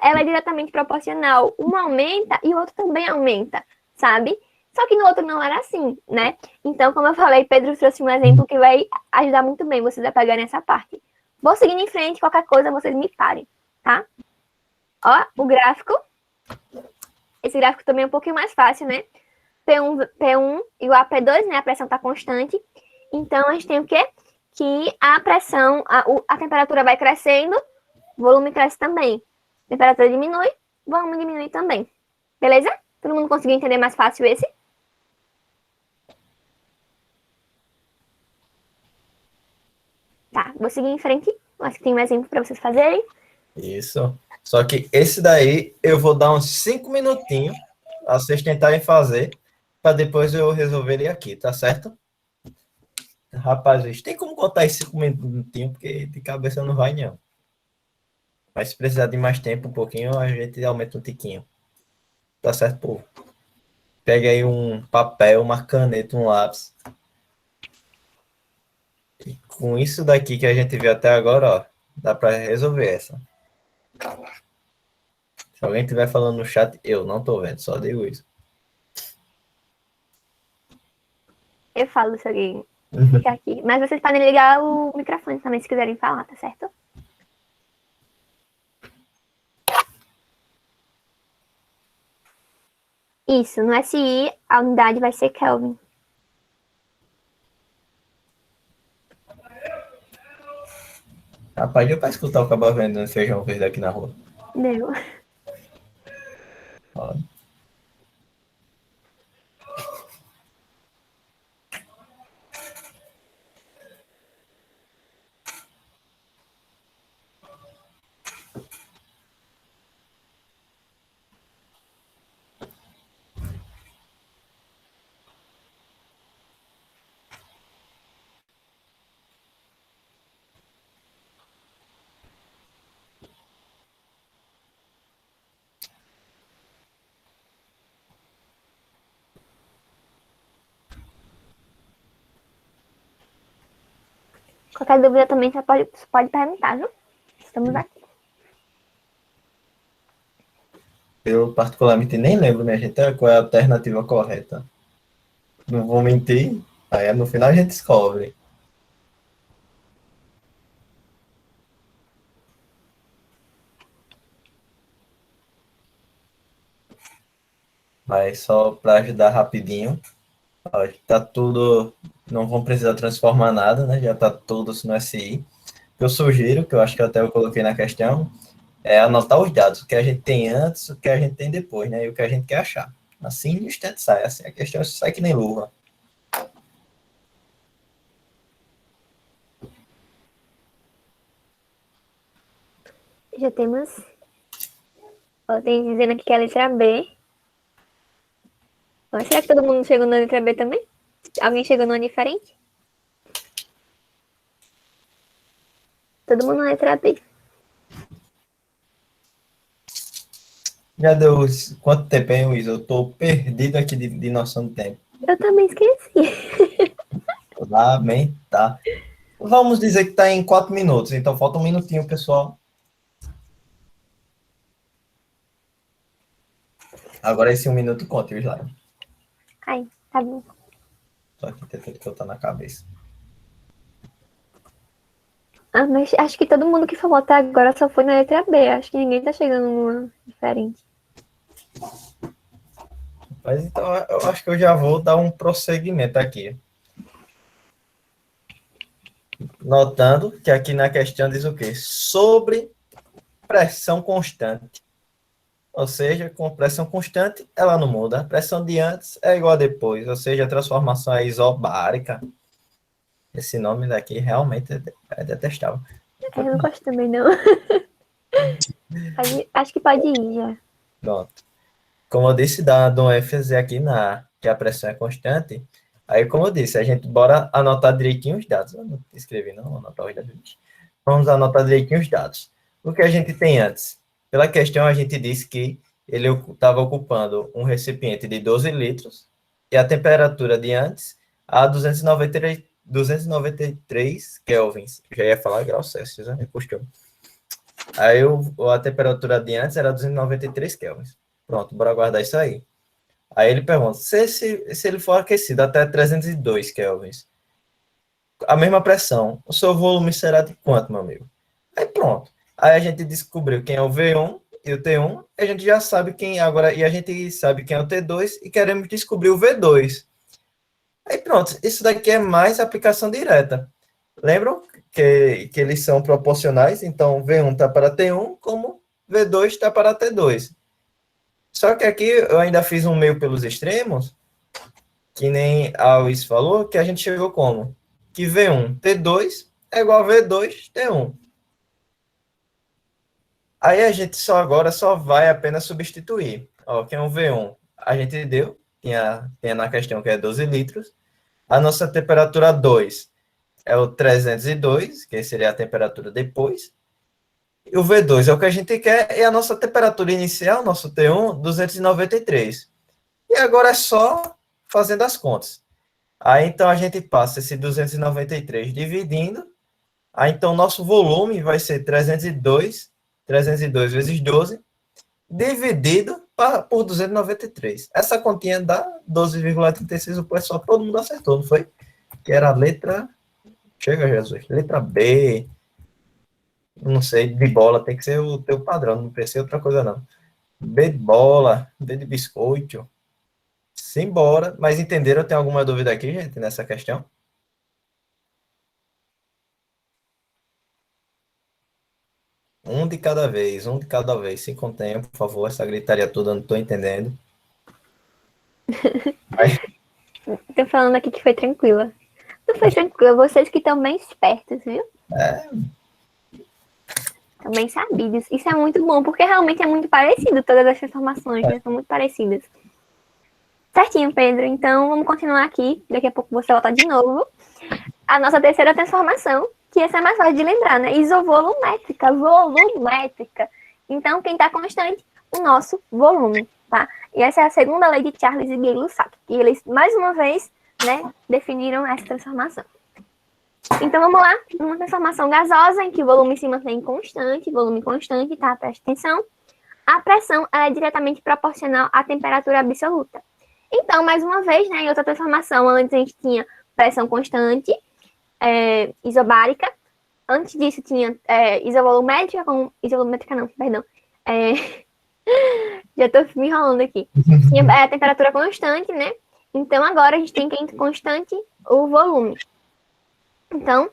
ela é diretamente proporcional. Uma aumenta e o outro também aumenta, sabe? Só que no outro não era assim, né? Então, como eu falei, Pedro trouxe um exemplo que vai ajudar muito bem vocês a pegarem essa parte. Vou seguindo em frente, qualquer coisa vocês me parem, tá? Ó, o gráfico. Esse gráfico também é um pouquinho mais fácil, né? P1 igual a P2, né? A pressão está constante. Então, a gente tem o quê? Que a pressão, a temperatura vai crescendo, o volume cresce também. A temperatura diminui, o volume diminui também. Beleza? Todo mundo conseguiu entender mais fácil esse? Tá, vou seguir em frente. Acho que tem um exemplo para vocês fazerem. Isso. Só que esse daí eu vou dar uns 5 minutinhos a vocês tentarem fazer, para depois eu resolver ele aqui, tá certo? Rapaz, tem como contar esses 5 minutinhos, porque de cabeça não vai, não. Mas se precisar de mais tempo, um pouquinho, a gente aumenta um tiquinho. Tá certo, povo? Pega aí um papel, uma caneta, um lápis. E com isso daqui que a gente viu até agora, ó, dá para resolver essa. Se alguém estiver falando no chat, eu não tô vendo, só digo isso. Eu falo se alguém ficar aqui. Mas vocês podem ligar o microfone também se quiserem falar, tá certo? Isso, no SI a unidade vai ser Kelvin. Rapaz, deu para escutar o cabo vendendo feijão verde aqui na rua. Deu. Ó. Qualquer dúvida também você pode perguntar, viu? Estamos aqui. Eu particularmente nem lembro, minha gente, qual é a alternativa correta. Não vou mentir, aí no final a gente descobre. Mas só para ajudar rapidinho, ó, tá tudo, não vão precisar transformar nada, né? Já tá tudo no SI. Eu sugiro, que eu acho que até eu coloquei na questão, é anotar os dados, o que a gente tem antes, o que a gente tem depois, né? E o que a gente quer achar. Assim o instante sai, assim a questão sai que nem luva. Já temos. Ó, tem dizendo aqui que é a letra B. Ó, será que todo mundo chegou na letra B também? Alguém chegou numa diferente? Todo mundo na letra B. Já deu quanto tempo, hein, Luiz? Eu tô perdido aqui de noção do tempo. Eu também esqueci. Lamentar. Vamos dizer que tá em 4 minutos, então falta um minutinho, pessoal. Agora esse 1 minuto conta o slide. Ai, tá bom. Só aqui tentando botar na cabeça. Ah, mas acho que todo mundo que falou até agora só foi na letra B. Acho que ninguém tá chegando numa diferente. Mas então eu acho que eu já vou dar um prosseguimento aqui. Notando que aqui na questão diz o quê? Sobre pressão constante. Ou seja, com pressão constante, ela não muda. A pressão de antes é igual a depois. Ou seja, a transformação é isobárica. Esse nome daqui realmente é detestável. Eu não gosto também, não. Acho que pode ir já. Pronto. Como eu disse, dando um ênfase aqui na que a pressão é constante. Aí, como eu disse, a gente bora anotar direitinho os dados. Eu não escrevi, não, vou anotar os dados. Vamos anotar direitinho os dados. O que a gente tem antes? Pela questão, a gente disse que ele estava ocupando um recipiente de 12 litros e a temperatura de antes a 293 kelvins. Já ia falar graus Celsius, né? Costume. Aí a temperatura de antes era 293 kelvins. Pronto, bora guardar isso aí. Aí ele pergunta, se ele for aquecido até 302 kelvins, a mesma pressão, o seu volume será de quanto, meu amigo? Aí pronto. Aí a gente descobriu quem é o V1 e o T1, e a gente já sabe quem agora, e a gente sabe quem é o T2 e queremos descobrir o V2. Aí pronto, isso daqui é mais aplicação direta. Lembram que eles são proporcionais, então V1 está para T1, como V2 está para T2. Só que aqui eu ainda fiz um meio pelos extremos, que nem a Luiz falou, que a gente chegou como? Que V1 T2 é igual a V2 T1. Aí a gente agora só vai apenas substituir. Ó, quem é um V1? A gente deu, tinha na questão que é 12 litros. A nossa temperatura 2 é o 302, que seria a temperatura depois. E o V2 é o que a gente quer, e a nossa temperatura inicial, nosso T1, 293. E agora é só fazendo as contas. Aí então a gente passa esse 293 dividindo. Aí então nosso volume vai ser 302 vezes 12, dividido por 293. Essa continha dá 12,36, o pessoal, todo mundo acertou, não foi? Que era a letra, chega Jesus, letra B, não sei, de bola, tem que ser o teu padrão, não precisa ser outra coisa não. B de bola, B de biscoito, simbora. Mas entenderam? Tem alguma dúvida aqui, gente, nessa questão? Um de cada vez, sem com tempo, por favor, essa gritaria toda, eu não estou entendendo. Tô falando aqui que foi tranquila. Não foi tranquila, vocês que estão bem espertos, viu? Estão bem sabidos. Isso é muito bom, porque realmente é muito parecido, todas as informações, né? São muito parecidas. Certinho, Pedro. Então, vamos continuar aqui. Daqui a pouco você volta de novo. A nossa terceira transformação, que essa é mais fácil de lembrar, né? Isovolumétrica, volumétrica. Então, quem está constante? O nosso volume, tá? E essa é a segunda lei de Charles e Gay-Lussac. E eles, mais uma vez, né, definiram essa transformação. Então, vamos lá. Uma transformação gasosa, em que o volume se mantém constante, volume constante, tá? Preste atenção. A pressão é diretamente proporcional à temperatura absoluta. Então, mais uma vez, né, em outra transformação, antes a gente tinha pressão constante, isobárica. Antes disso tinha isovolumétrica, isovolumétrica não, perdão. Já estou me enrolando aqui. Tinha a temperatura constante, né? Então, agora a gente tem que constante o volume. Então,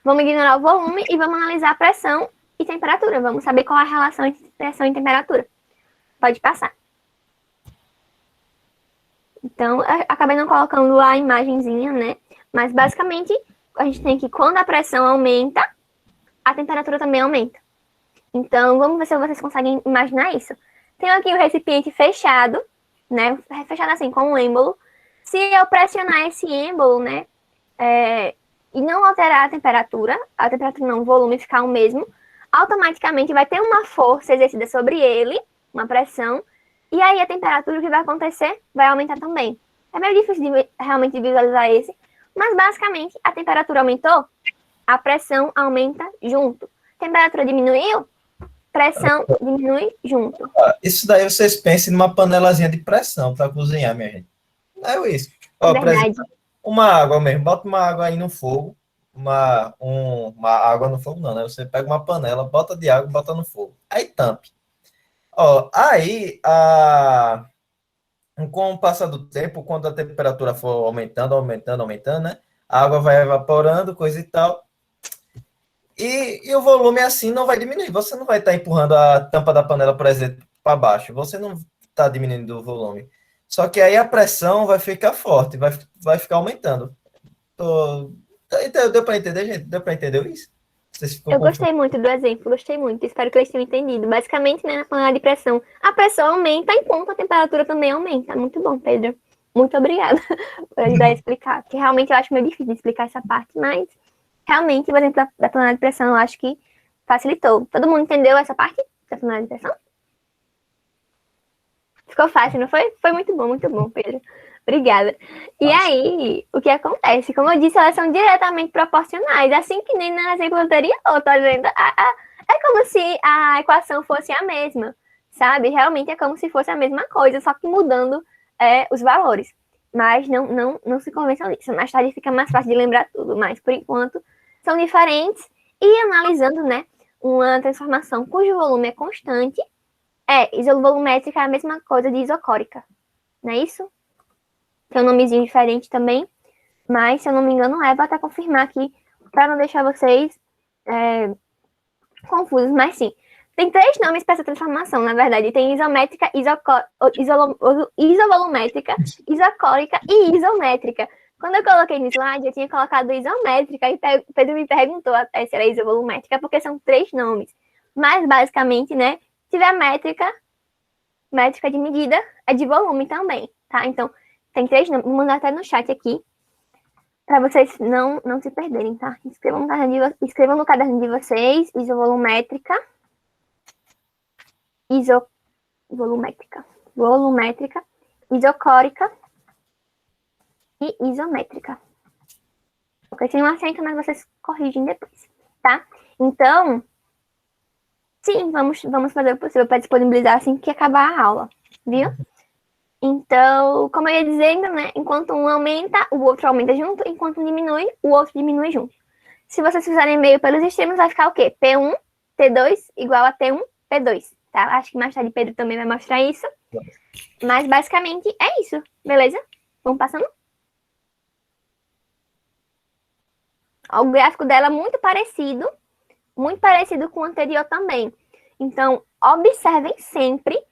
vamos ignorar o volume e vamos analisar a pressão e temperatura. Vamos saber qual é a relação entre pressão e temperatura. Pode passar. Então, acabei não colocando a imagenzinha, né? Mas, basicamente, a gente tem que, quando a pressão aumenta, a temperatura também aumenta. Então, vamos ver se vocês conseguem imaginar isso. Tenho aqui o recipiente fechado, né? Fechado assim, com um êmbolo. Se eu pressionar esse êmbolo, né? E não alterar a temperatura não, o volume ficar o mesmo, automaticamente vai ter uma força exercida sobre ele, uma pressão, e aí a temperatura, o que vai acontecer? Vai aumentar também. É meio difícil realmente visualizar esse, mas basicamente a temperatura aumentou, a pressão aumenta junto. Temperatura diminuiu, pressão diminui junto. Isso daí vocês pensem numa panelazinha de pressão para cozinhar, minha gente. É isso. Ó, por exemplo, uma água mesmo, bota uma água aí no fogo, uma água no fogo não, né? Você pega uma panela, bota de água, bota no fogo. Aí tampe. Ó, aí, com o passar do tempo, quando a temperatura for aumentando, né? A água vai evaporando, coisa e tal. E o volume assim não vai diminuir. Você não vai estar empurrando a tampa da panela, por exemplo, para baixo. Você não está diminuindo o volume. Só que aí a pressão vai ficar forte, vai ficar aumentando. Deu para entender, gente? Deu para entender isso? Eu gostei muito do exemplo, gostei muito. Espero que eles tenham entendido. Basicamente, né, na panela de pressão, a pressão aumenta enquanto a temperatura também aumenta. Muito bom, Pedro. Muito obrigada por ajudar a explicar. Porque realmente eu acho meio difícil de explicar essa parte, mas realmente o exemplo da panela de pressão eu acho que facilitou. Todo mundo entendeu essa parte da panela de pressão? Ficou fácil, não foi? Foi muito bom, Pedro. Obrigada. E Nossa. aí, o que acontece? Como eu disse, elas são diretamente proporcionais, assim que nem no exemplo anterior, tá vendo? É como se a equação fosse a mesma, sabe? Realmente é como se fosse a mesma coisa, só que mudando os valores. Mas não se convençam disso. Mais tarde fica mais fácil de lembrar tudo, mas por enquanto são diferentes. E analisando, né, uma transformação cujo volume é constante, isovolumétrica é a mesma coisa de isocórica, não é isso? Tem um nomezinho diferente também, mas se eu não me engano vou até confirmar aqui, para não deixar vocês confusos, mas sim. Tem 3 nomes para essa transformação, na verdade. Tem isométrica, isovolumétrica, isocórica e isométrica. Quando eu coloquei no slide, eu tinha colocado isométrica e Pedro me perguntou até se era isovolumétrica, porque são 3 nomes. Mas, basicamente, né, se tiver métrica de medida, é de volume também, tá? Então, tem 3 nomes. Vou mandar até no chat aqui, para vocês não se perderem, tá? Escrevam no caderno de vocês, isovolumétrica, volumétrica, isocórica e isométrica. Porque tem um acento, mas vocês corrigem depois, tá? Então, sim, vamos fazer o possível para disponibilizar assim que acabar a aula, viu? Então, como eu ia dizendo, né? Enquanto um aumenta, o outro aumenta junto. Enquanto um diminui, o outro diminui junto. Se vocês fizerem meio pelos extremos, vai ficar o quê? P1, T2 igual a T1, P2. Tá? Acho que mais tarde Pedro também vai mostrar isso. Mas basicamente é isso, beleza? Vamos passando? O gráfico dela é muito parecido com o anterior também. Então, observem sempre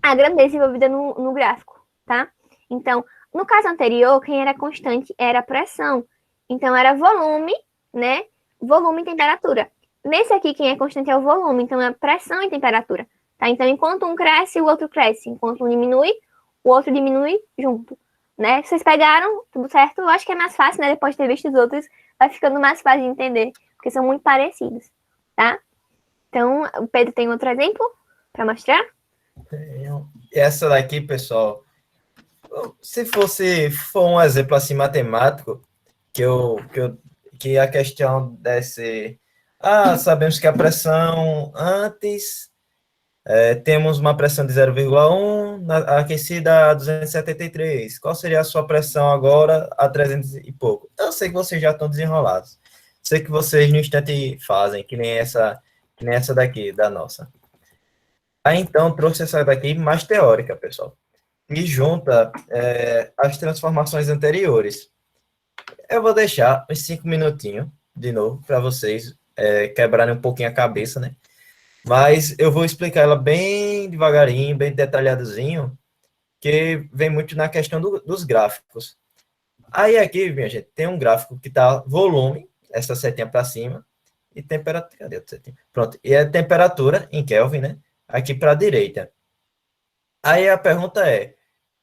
a grandeza envolvida no gráfico, tá? Então, no caso anterior, quem era constante era a pressão. Então, era volume, né? Volume e temperatura. Nesse aqui, quem é constante é o volume. Então, é pressão e temperatura. Tá? Então, enquanto um cresce, o outro cresce. Enquanto um diminui, o outro diminui junto. Né? Vocês pegaram, tudo certo? Eu acho que é mais fácil, né? Depois de ter visto os outros, vai ficando mais fácil de entender. Porque são muito parecidos, tá? Então, o Pedro tem outro exemplo para mostrar? Essa daqui, pessoal, se for um exemplo assim matemático, que a questão desse, sabemos que a pressão antes temos uma pressão de 0,1 aquecida a 273. Qual seria a sua pressão agora a 300 e pouco? Eu sei que vocês já estão desenrolados. Sei que vocês no instante fazem, que nem essa daqui, da nossa. Aí então trouxe essa daqui mais teórica, pessoal. E junta as transformações anteriores. Eu vou deixar uns 5 minutinhos, de novo, para vocês quebrarem um pouquinho a cabeça, né? Mas eu vou explicar ela bem devagarinho, bem detalhadozinho, que vem muito na questão dos gráficos. Aí aqui, minha gente, tem um gráfico que está volume, essa setinha para cima, e temperatura, cadê a setinha? Pronto, e a temperatura em Kelvin, né? Aqui para a direita. Aí a pergunta é,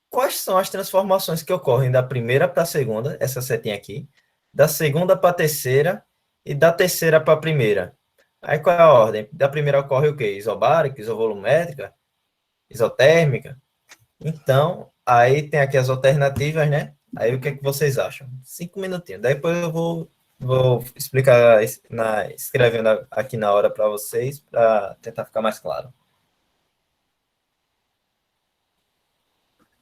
quais são as transformações que ocorrem da primeira para a segunda, essa setinha aqui, da segunda para a terceira e da terceira para a primeira? Aí qual é a ordem? Da primeira ocorre o quê? Isobárica, isovolumétrica, isotérmica? Então, aí tem aqui as alternativas, né? Aí o que é que vocês acham? 5 minutinhos. Depois eu vou explicar, escrevendo aqui na hora para vocês, para tentar ficar mais claro.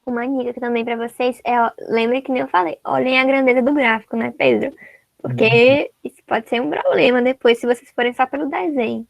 Uma dica também para vocês lembre que nem eu falei, olhem a grandeza do gráfico, né, Pedro? Porque isso pode ser um problema depois se vocês forem só pelo desenho.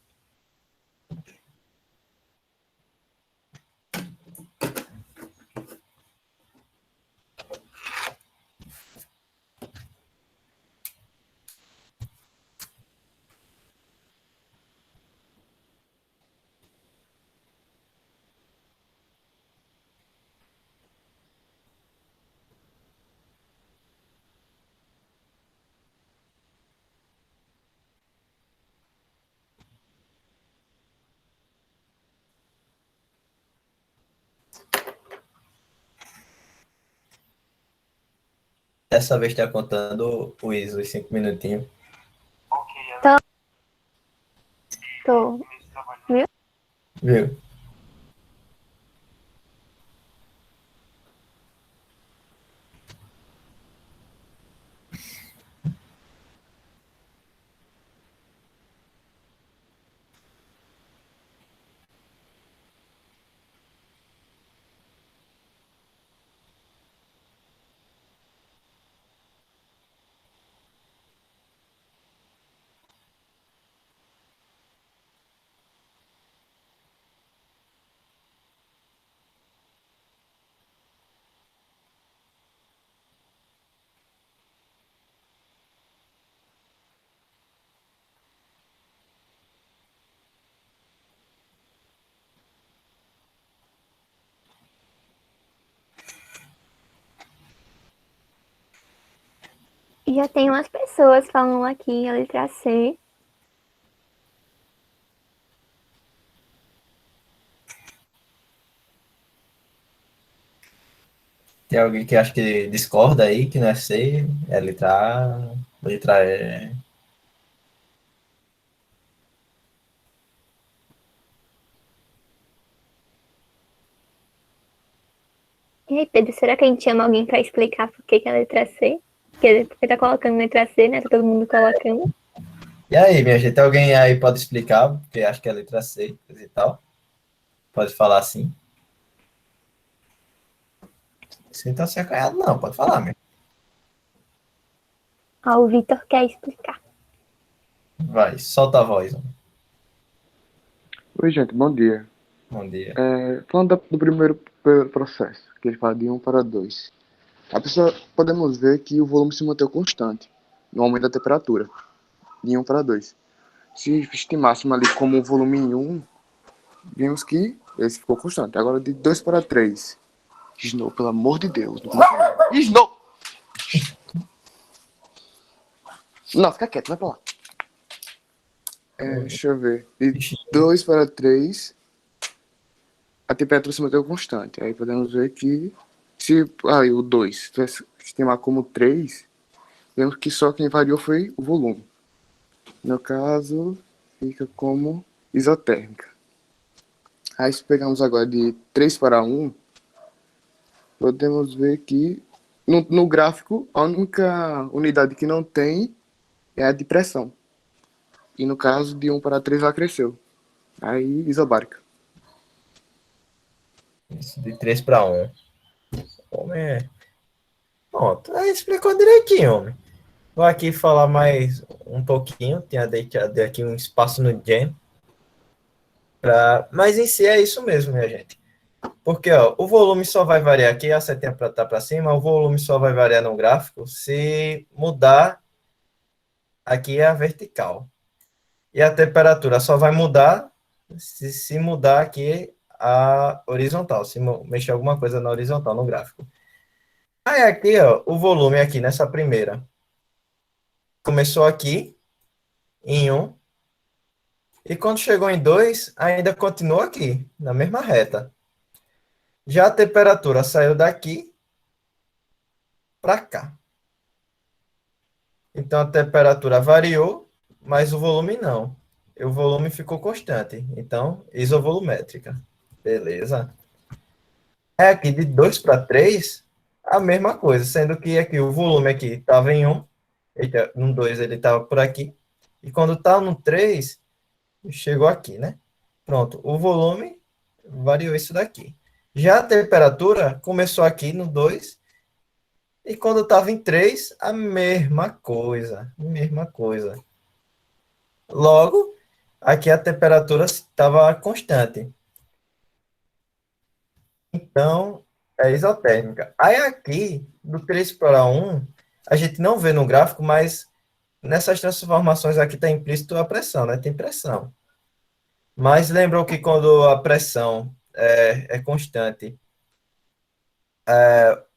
Dessa vez está contando o ISO, os 5 minutinhos. Viu? Viu? Já tem umas pessoas falando aqui a letra C. Tem alguém que acha que discorda aí, que não é C, é letra A, letra E. E aí, Pedro, será que a gente chama alguém pra explicar por que é a letra C? Porque tá colocando letra C, né? Tá todo mundo colocando. E aí, minha gente, alguém aí pode explicar, porque acho que é a letra C coisa e tal? Pode falar assim. Sem tá se acanhado, não, pode falar, meu. Ah, o Vitor quer explicar. Vai, solta a voz, homem. Oi, gente, bom dia. Bom dia. Falando do primeiro processo, que ele fala de 1 para 2. A pessoa, podemos ver que o volume se manteve constante no aumento da temperatura, de 1 para 2. Se estimássemos ali como o volume em 1, vimos que esse ficou constante. Agora de 2 para 3. Snow, pelo amor de Deus. Snow! Não, fica quieto, vai pra lá. Deixa eu ver. De 2 para 3, a temperatura se manteve constante. Aí podemos ver que se o 2 tivesse estimar como 3, vemos que só quem variou foi o volume. No caso, fica como isotérmica. Aí se pegamos agora de 3 para 1, podemos ver que no gráfico a única unidade que não tem é a de pressão. E no caso de 1 para 3 ela cresceu. Aí isobárica. Isso, de 3 para 1. Homem é... Pronto, aí explicou direitinho, homem. Vou aqui falar mais um pouquinho. Tinha deixado aqui um espaço no Jam. Mas em si é isso mesmo, minha gente. Porque ó, o volume só vai variar aqui, a setinha tá para cima, o volume só vai variar no gráfico se mudar aqui a vertical. E a temperatura só vai mudar se mudar aqui a horizontal, se mexer alguma coisa na horizontal, no gráfico. Aí aqui, ó, o volume aqui nessa primeira começou aqui em 1, e quando chegou em 2, ainda continua aqui, na mesma reta. Já a temperatura saiu daqui para cá. Então a temperatura variou, mas o volume não. O volume ficou constante. Então, isovolumétrica. Beleza? É aqui de 2 para 3, a mesma coisa, sendo que aqui o volume aqui estava em 1, no 2 ele estava por aqui, e quando está no 3, chegou aqui, né? Pronto, o volume variou isso daqui. Já a temperatura começou aqui no 2, e quando estava em 3, a mesma coisa, mesma coisa. Logo, aqui a temperatura estava constante. Então, é isotérmica. Aí aqui, do 3 para 1, a gente não vê no gráfico, mas nessas transformações aqui está implícito a pressão, né? Tem pressão. Mas lembrou que quando a pressão é constante,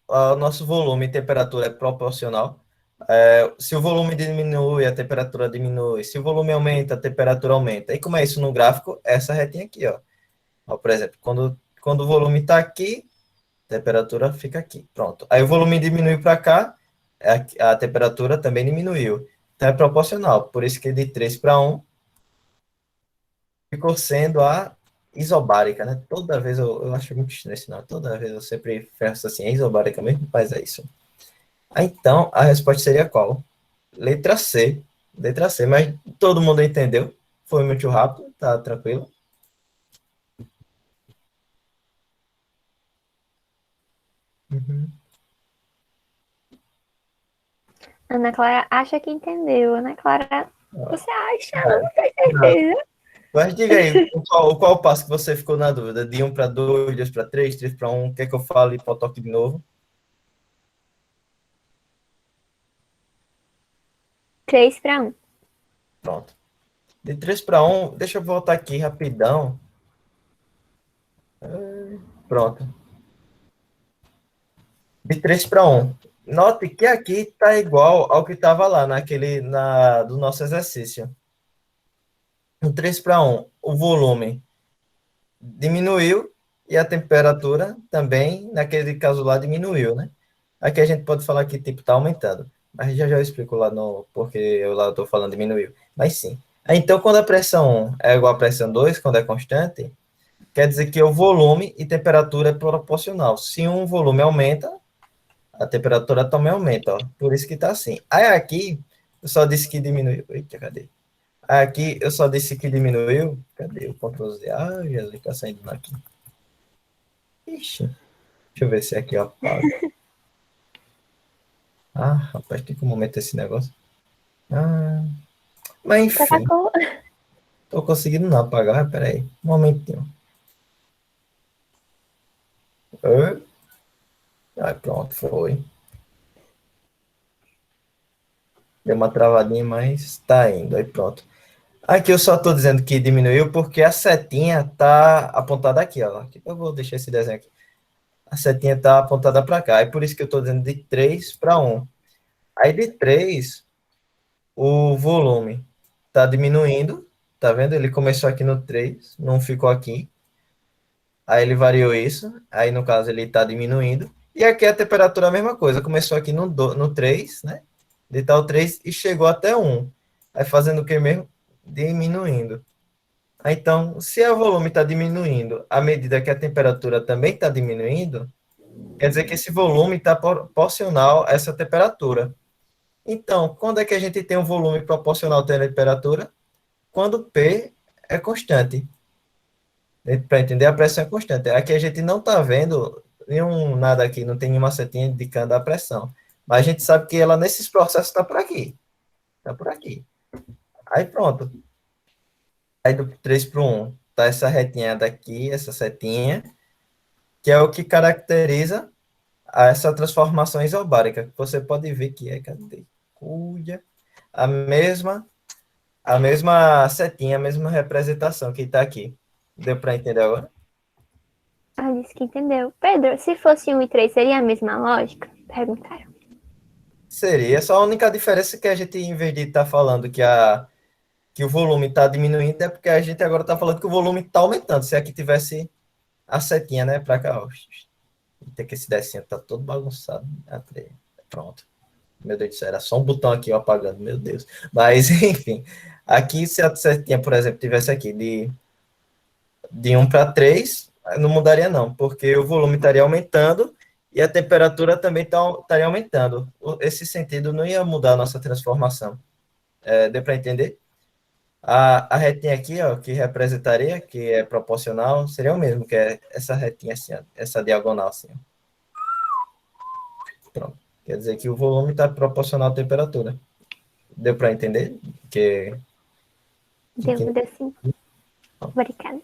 o nosso volume e temperatura é proporcional. Se o volume diminui, a temperatura diminui. Se o volume aumenta, a temperatura aumenta. E como é isso no gráfico? Essa retinha aqui, ó. Ó, por exemplo, quando o volume está aqui, a temperatura fica aqui. Pronto. Aí o volume diminui para cá, a temperatura também diminuiu. Então é proporcional. Por isso que de 3 para 1 ficou sendo a isobárica, né? Toda vez eu acho muito estranho esse nome. Toda vez eu sempre peço assim, é isobárica mesmo? Mas é isso. Então, a resposta seria qual? Letra C. Letra C, mas todo mundo entendeu. Foi muito rápido, tá tranquilo. Uhum. Ana Clara acha que entendeu. Ana Clara, você acha? Não tem certeza. Mas diga aí, qual passo que você ficou na dúvida? De 1 para 2, 2 para 3, 3 para 1, quer que eu fale para o toque de novo? 3 para 1. Pronto. De 3 para 1, deixa eu voltar aqui rapidão. Pronto. De 3 para 1. Note que aqui está igual ao que estava lá do nosso exercício. Um 3 para 1. O volume diminuiu e a temperatura também, naquele caso lá, diminuiu, né? Aqui a gente pode falar que tipo está aumentando. Mas já eu explico lá no porque eu lá estou falando diminuiu. Mas sim. Então, quando a pressão 1 é igual à pressão 2, quando é constante, quer dizer que o volume e temperatura é proporcional. Se um volume aumenta, a temperatura também aumenta, ó. Por isso que está assim. Aí aqui, eu só disse que diminuiu. Eita, cadê? Aqui, eu só disse que diminuiu. Cadê o Ctrl Z? Ah, Jesus, está saindo aqui. Ixi. Deixa eu ver se aqui eu apago. Ah, rapaz, tem como meter esse negócio? Ah, mas enfim, tô conseguindo não apagar. Peraí, um momentinho. Aí pronto, foi. Deu uma travadinha, mas tá indo. Aí pronto. Aqui eu só tô dizendo que diminuiu porque a setinha tá apontada aqui, ó. Eu vou deixar esse desenho aqui. A setinha tá apontada para cá. É por isso que eu tô dizendo de 3 para 1. Aí de 3, o volume tá diminuindo. Tá vendo? Ele começou aqui no 3, não ficou aqui. Aí ele variou isso. Aí no caso ele tá diminuindo. E aqui a temperatura é a mesma coisa. Começou aqui no 3, né? De tal 3 e chegou até 1. Aí fazendo o que mesmo? Diminuindo. Então, se o volume está diminuindo à medida que a temperatura também está diminuindo, quer dizer que esse volume está proporcional a essa temperatura. Então, quando é que a gente tem um volume proporcional à temperatura? Quando P é constante. Para entender, a pressão é constante. Aqui a gente não está vendo nada aqui, não tem nenhuma setinha indicando a pressão. Mas a gente sabe que ela, nesses processos, está por aqui. Está por aqui. Aí pronto. Aí do 3 para o 1, tá essa retinha daqui, essa setinha, que é o que caracteriza essa transformação isobárica. Você pode ver que é, cadê? Cuia, a mesma setinha, a mesma representação que está aqui. Deu para entender agora? Ah, disse que entendeu. Pedro, se fosse 1 e 3, seria a mesma lógica? Perguntaram. Seria, só a única diferença que a gente, em vez de estar falando que o volume está diminuindo, é porque a gente agora está falando que o volume está aumentando. Se aqui tivesse a setinha, né, para cá, ó. Tem que esse desenho tá todo bagunçado. Pronto. Meu Deus do céu, era só um botão aqui ó, apagando, meu Deus. Mas, enfim, aqui se a setinha, por exemplo, tivesse aqui de 1 para 3, não mudaria não, porque o volume estaria aumentando e a temperatura também estaria aumentando. Esse sentido não ia mudar a nossa transformação. Deu para entender? A retinha aqui, ó, que representaria, que é proporcional, seria o mesmo, que é essa retinha assim, ó, essa diagonal assim. Ó. Pronto. Quer dizer que o volume está proporcional à temperatura. Deu para entender? Deu sim. Obrigada.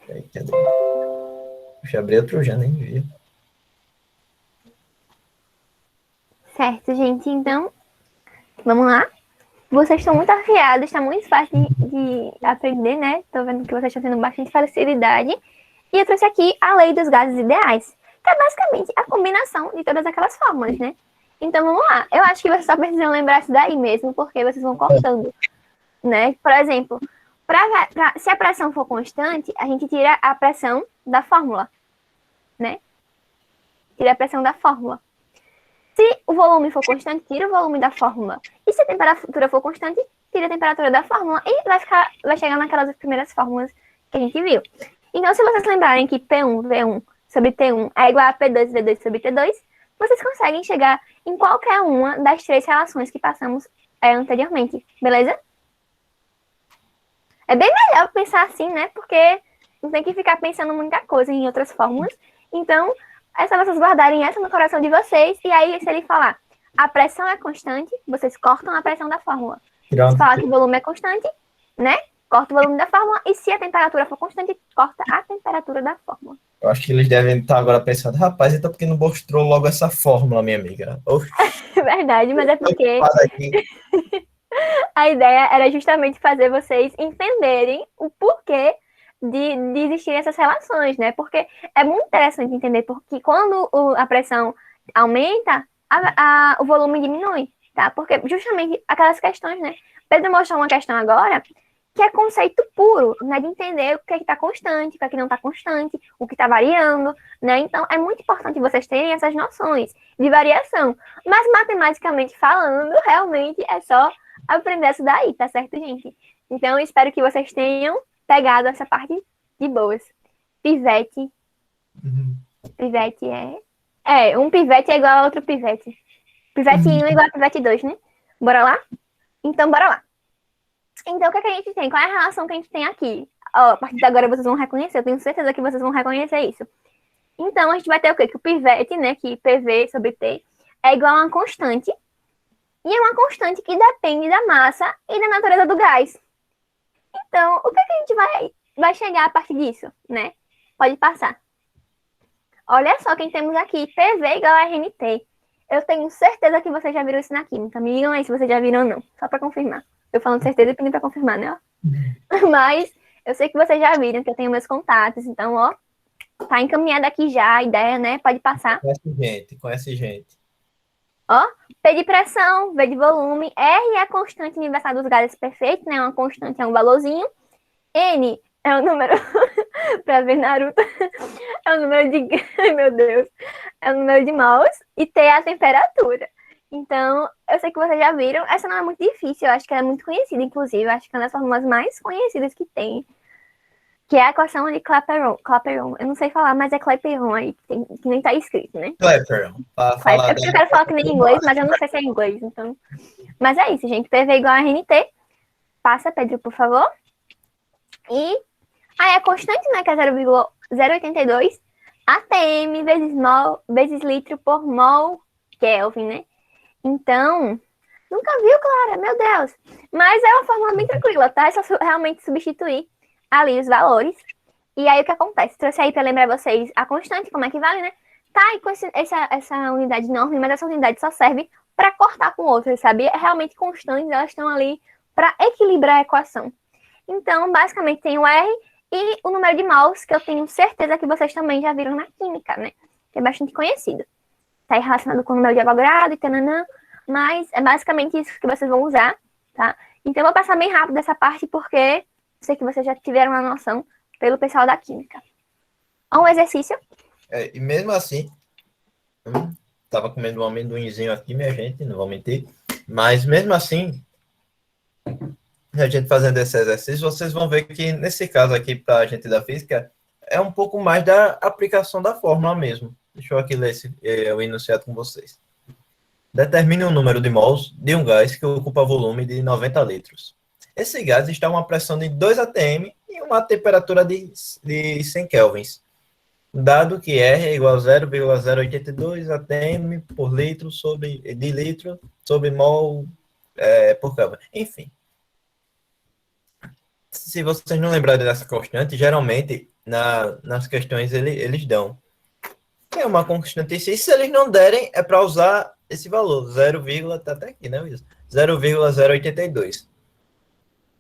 Deixa eu abrir outro já, nem vi. Certo, gente. Então, vamos lá. Vocês estão muito afiados, está muito fácil de aprender, né? Estou vendo que vocês estão tendo bastante facilidade. E eu trouxe aqui a lei dos gases ideais, que é basicamente a combinação de todas aquelas fórmulas, né? Então, vamos lá. Eu acho que vocês só precisam lembrar isso daí mesmo, porque vocês vão cortando, né? Por exemplo, se a pressão for constante, a gente tira a pressão da fórmula, né? Tira a pressão da fórmula. Se o volume for constante, tira o volume da fórmula. E se a temperatura for constante, tira a temperatura da fórmula e vai chegar naquelas primeiras fórmulas que a gente viu. Então, se vocês lembrarem que P1, V1 sobre T1 é igual a P2, V2 sobre T2, vocês conseguem chegar em qualquer uma das três relações que passamos anteriormente, beleza? É bem melhor pensar assim, né? Porque não tem que ficar pensando muita coisa em outras fórmulas. Então, é só vocês guardarem essa no coração de vocês. E aí, se ele falar a pressão é constante, vocês cortam a pressão da fórmula. Se falar que o volume é constante, né? Corta o volume da fórmula. E se a temperatura for constante, corta a temperatura da fórmula. Eu acho que eles devem estar agora pensando, rapaz, então por que não mostrou logo essa fórmula, minha amiga? Verdade, mas é porque a ideia era justamente fazer vocês entenderem o porquê de existirem essas relações, né? Porque é muito interessante entender porque quando a pressão aumenta, o volume diminui, tá? Porque justamente aquelas questões, né? Pedro mostrou uma questão agora que é conceito puro, né? De entender o que é que está constante, o que é que não está constante, o que está variando, né? Então, é muito importante vocês terem essas noções de variação. Mas, matematicamente falando, realmente é só aprender isso daí, tá certo, gente? Então, eu espero que vocês tenham pegado essa parte de boas. Pivete. Pivete um pivete é igual a outro pivete. Pivete 1 é igual a pivete 2, né? Bora lá? Então, bora lá. Então, o que é que a gente tem? Qual é a relação que a gente tem aqui? Ó, a partir de agora vocês vão reconhecer, eu tenho certeza que vocês vão reconhecer isso. Então, a gente vai ter o quê? Que o pivete, né, que PV sobre T, é igual a uma constante. E é uma constante que depende da massa e da natureza do gás. Então, o que é que a gente vai chegar a partir disso, né? Pode passar. Olha só quem temos aqui, PV igual a RNT. Eu tenho certeza que vocês já viram isso na química. Me digam aí se vocês já viram ou não, só para confirmar. Eu falando certeza e pedindo para confirmar, né? Mas eu sei que vocês já viram, que eu tenho meus contatos. Então, ó, tá encaminhada aqui já a ideia, né? Pode passar. Conhece gente. Ó, P de pressão, V de volume, R é a constante universal dos gases perfeitos, né? Uma constante é um valorzinho. N é o número, pra ver Naruto, é o número de, ai meu Deus, é o número de mols, e T é a temperatura. Então, eu sei que vocês já viram, essa não é muito difícil, eu acho que ela é muito conhecida, inclusive, eu acho que é uma das fórmulas mais conhecidas que tem, que é a equação de Clapeyron, eu não sei falar, mas é Clapeyron aí, que nem tá escrito, né? Clapeyron. É porque eu quero falar que nem inglês, mas eu não sei se é inglês, então... Mas é isso, gente, PV igual a RNT, passa, Pedro, por favor. E aí a constante, né, que é 0,082 atm vezes litro por mol Kelvin, né? Então, nunca viu, Clara? Meu Deus. Mas é uma fórmula bem tranquila, tá? É só realmente substituir ali os valores. E aí o que acontece? Trouxe aí para lembrar vocês a constante, como é que vale, né? Tá, e com essa unidade enorme, mas essa unidade só serve para cortar com outras, sabe? É realmente constantes, elas estão ali para equilibrar a equação. Então, basicamente, tem o R e o número de mols, que eu tenho certeza que vocês também já viram na química, né? Que é bastante conhecido. Está relacionado com o número de Avogadro e tananã, mas é basicamente isso que vocês vão usar, tá? Então, eu vou passar bem rápido essa parte, porque sei que vocês já tiveram uma noção pelo pessoal da química. Um exercício. E mesmo assim, tava comendo um amendoinzinho aqui, minha gente, não vou mentir, mas mesmo assim, a gente fazendo esse exercício, vocês vão ver que nesse caso aqui, para a gente da física, é um pouco mais da aplicação da fórmula mesmo. Deixa eu aqui ler o enunciado com vocês. Determine o número de mols de um gás que ocupa volume de 90 litros. Esse gás está a uma pressão de 2 atm e uma temperatura de 100 kelvins. Dado que R é igual a 0,082 atm por litro de litro sobre mol por Kelvin. Enfim. Se vocês não lembrarem dessa constante, geralmente nas questões eles dão. É uma constante em si. Se eles não derem, é para usar esse valor, 0, tá até aqui, né, Wilson? 0,082.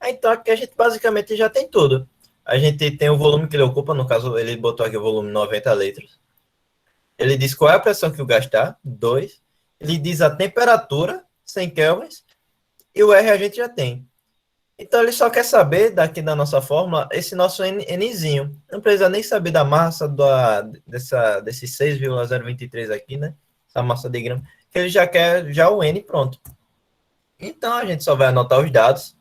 Então aqui a gente basicamente já tem tudo. A gente tem o volume que ele ocupa, no caso ele botou aqui o volume 90 litros. Ele diz qual é a pressão que o gás está, 2. Ele diz a temperatura, 100 kelvins, e o R a gente já tem. Então, ele só quer saber, daqui da nossa fórmula, esse nosso Nzinho. Não precisa nem saber da massa desse 6,023 aqui, né? Essa massa de grama. Que ele já quer o N pronto. Então, a gente só vai anotar os dados.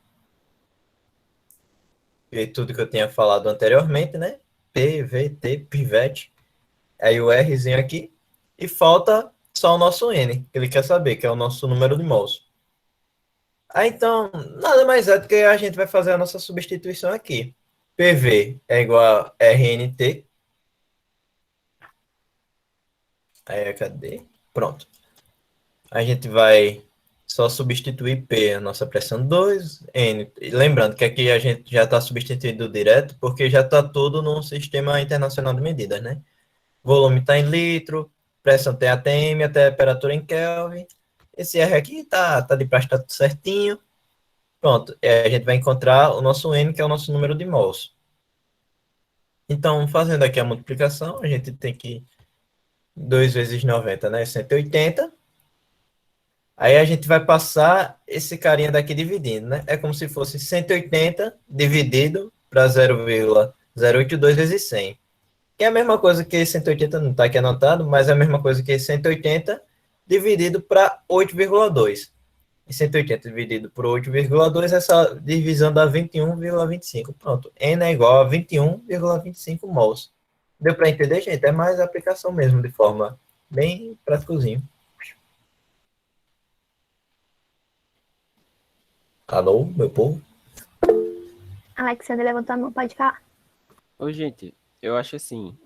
E tudo que eu tinha falado anteriormente, né? P, V, T, pivete. Aí o Rzinho aqui. E falta só o nosso N, que ele quer saber, que é o nosso número de mols. Então, nada mais é do que a gente vai fazer a nossa substituição aqui. PV é igual a RNT. Aí, cadê? Pronto. A gente vai só substituir P, a nossa pressão 2, N. Lembrando que aqui a gente já está substituindo direto, porque já está tudo no sistema internacional de medidas, né? Volume está em litro, pressão tem atm, a temperatura em Kelvin. Esse R aqui tá de praxe, tá tudo certinho. Pronto, a gente vai encontrar o nosso N, que é o nosso número de mols. Então, fazendo aqui a multiplicação, a gente tem que 2 vezes 90, né? 180. Aí a gente vai passar esse carinha daqui dividindo, né? É como se fosse 180 dividido para 0,082 vezes 100. Que é a mesma coisa que 180, não está aqui anotado, mas é a mesma coisa que 180 dividido para 8,2. E 180 dividido por 8,2, essa divisão dá 21,25. Pronto, N é igual a 21,25 mols. Deu para entender, gente? É mais aplicação mesmo, de forma bem práticozinho. Alô, meu povo? Alexandre levantou a mão, pode falar. Ô, gente, eu acho assim,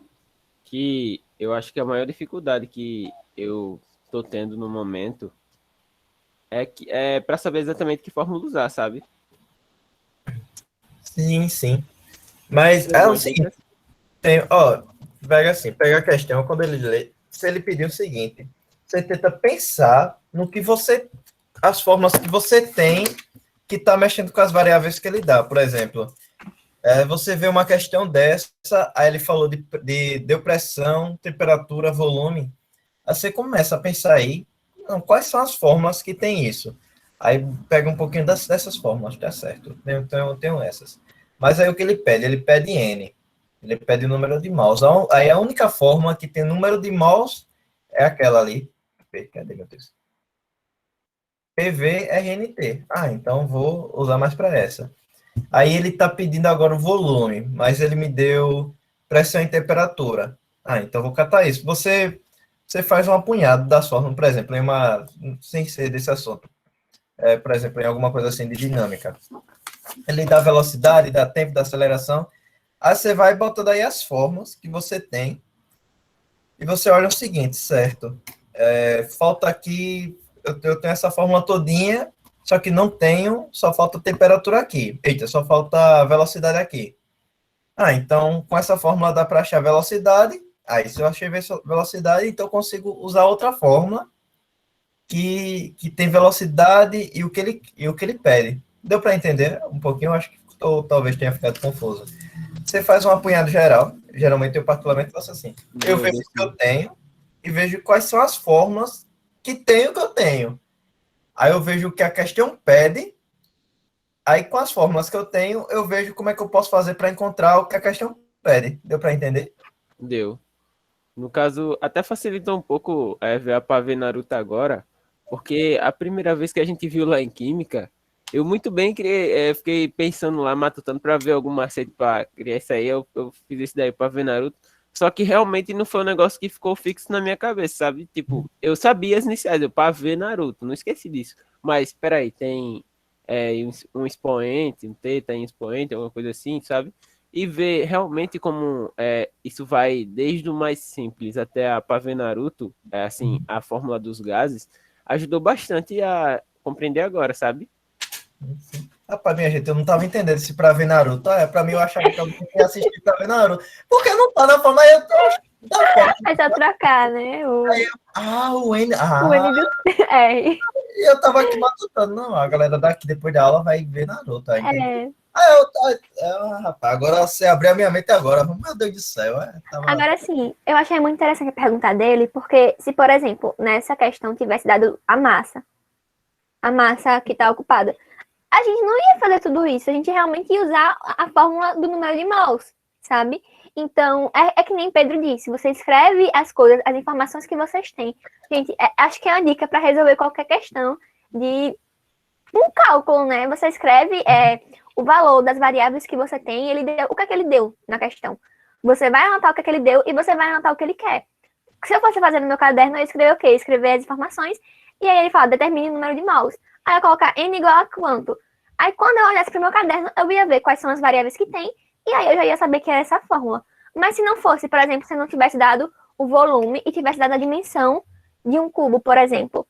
que eu acho que a maior dificuldade que eu tô tendo no momento é para saber exatamente que fórmula usar, sabe? Sim, sim. Mas é o seguinte, pega a questão, quando ele lê, se ele pedir o seguinte, você tenta pensar no que você, as fórmulas que você tem que está mexendo com as variáveis que ele dá. Por exemplo, você vê uma questão dessa, aí ele falou deu pressão, temperatura, volume, aí você começa a pensar aí, não, quais são as fórmulas que tem isso? Aí pega um pouquinho dessas fórmulas, tá certo, tenho essas. Mas aí o que ele pede? Ele pede N. Ele pede o número de mols. Aí a única fórmula que tem número de mols é aquela ali. Cadê, meu Deus? PVRNT. Ah, então vou usar mais para essa. Aí ele está pedindo agora o volume, mas ele me deu pressão e temperatura. Ah, então vou catar isso. Você faz um apunhado das fórmulas, por exemplo, sem ser desse assunto. Por exemplo, em alguma coisa assim de dinâmica. Ele dá velocidade, dá tempo da aceleração. Aí você vai botando aí as fórmulas que você tem. E você olha o seguinte, certo? Falta aqui, eu tenho essa fórmula todinha, só que não tenho, só falta temperatura aqui. Eita, só falta velocidade aqui. Ah, então com essa fórmula dá para achar velocidade. Aí se eu achei velocidade, então eu consigo usar outra fórmula que tem velocidade e o que ele pede. Deu para entender um pouquinho? Eu acho que talvez tenha ficado confuso. Você faz um apanhado geral. Geralmente eu particularmente faço assim. Eu vejo o que eu tenho e vejo quais são as fórmulas que tenho que eu tenho. Aí eu vejo o que a questão pede. Aí com as fórmulas que eu tenho, eu vejo como é que eu posso fazer para encontrar o que a questão pede. Deu para entender? Deu. No caso, até facilitou um pouco ver para ver Naruto agora, porque a primeira vez que a gente viu lá em Química, eu muito bem fiquei pensando lá, matutando para ver algum macete para criar isso aí, eu fiz isso daí para ver Naruto, só que realmente não foi um negócio que ficou fixo na minha cabeça, sabe? Tipo, eu sabia as iniciais, eu para ver Naruto, não esqueci disso, mas peraí, tem um expoente, um teta em expoente, alguma coisa assim, sabe? E ver realmente como isso vai desde o mais simples até a Pave Naruto, assim, a fórmula dos gases, ajudou bastante a compreender agora, sabe? Rapaz, minha gente, eu não tava entendendo se pra ver Naruto. Pra mim eu achava que eu ia assistir pra ver Naruto. Porque não tá na forma, aí eu tô... É só trocar, né? O N... O N do R. E eu tava aqui matutando. Não, a galera daqui depois da aula vai ver Naruto. Aí, rapaz, agora você abriu a minha mente agora. Meu Deus do céu. Agora sim, eu achei muito interessante a pergunta dele, porque se, por exemplo, nessa questão tivesse dado a massa que está ocupada, a gente não ia fazer tudo isso, a gente realmente ia usar a fórmula do número de mols, sabe? Então, é que nem Pedro disse, você escreve as coisas, as informações que vocês têm. Gente, acho que é uma dica para resolver qualquer questão de um cálculo, né? Você escreve o valor das variáveis que você tem, ele deu, o que é que ele deu na questão. Você vai anotar o que é que ele deu e você vai anotar o que ele quer. Se eu fosse fazer no meu caderno, eu ia escrever o quê? Escrever as informações, e aí ele fala, determine o número de mols. Aí eu colocar n igual a quanto? Aí quando eu olhasse para o meu caderno, eu ia ver quais são as variáveis que tem, e aí eu já ia saber que era essa fórmula. Mas se não fosse, por exemplo, se não tivesse dado o volume e tivesse dado a dimensão de um cubo, por exemplo,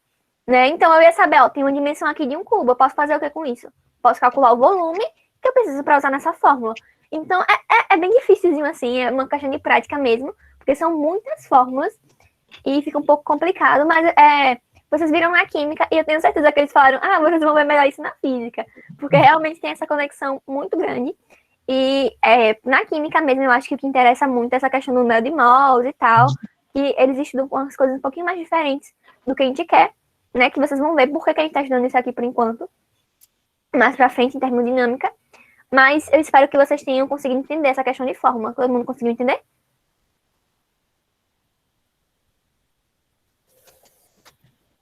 né? Então eu ia saber, tem uma dimensão aqui de um cubo, eu posso fazer o que com isso? Posso calcular o volume que eu preciso para usar nessa fórmula. Então é bem dificilzinho assim, é uma questão de prática mesmo, porque são muitas fórmulas e fica um pouco complicado, mas vocês viram na química e eu tenho certeza que eles falaram, vocês vão ver melhor isso na física, porque realmente tem essa conexão muito grande. E na química mesmo, eu acho que o que interessa muito é essa questão do número de mols e tal, que eles estudam umas coisas um pouquinho mais diferentes do que a gente quer. né? Que vocês vão ver por que a gente está estudando isso aqui por enquanto. Mais pra frente, em termodinâmica. Mas eu espero que vocês tenham conseguido entender essa questão de fórmula. Todo mundo conseguiu entender?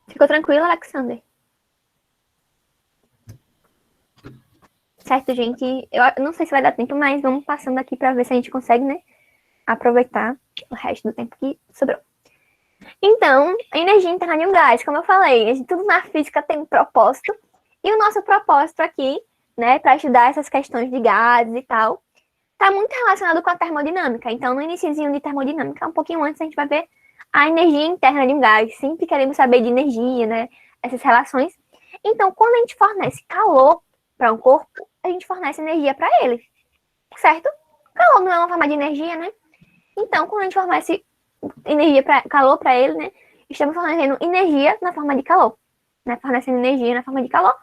Ficou tranquilo, Alexander? Certo, gente? Eu não sei se vai dar tempo, mas vamos passando aqui para ver se a gente consegue, né? Aproveitar o resto do tempo que sobrou. Então, a energia interna de um gás, como eu falei, tudo na física tem um propósito. E o nosso propósito aqui, né, para estudar essas questões de gases e tal, está muito relacionado com a termodinâmica. Então, no iniciozinho de termodinâmica, um pouquinho antes, a gente vai ver a energia interna de um gás. Sempre queremos saber de energia, né? Essas relações. Então, quando a gente fornece calor para um corpo, a gente fornece energia para ele. Certo? Calor não é uma forma de energia, né? Então, quando a gente fornece calor para ele, né? Estamos fornecendo energia na forma de calor. Né? Fornecendo energia na forma de calor.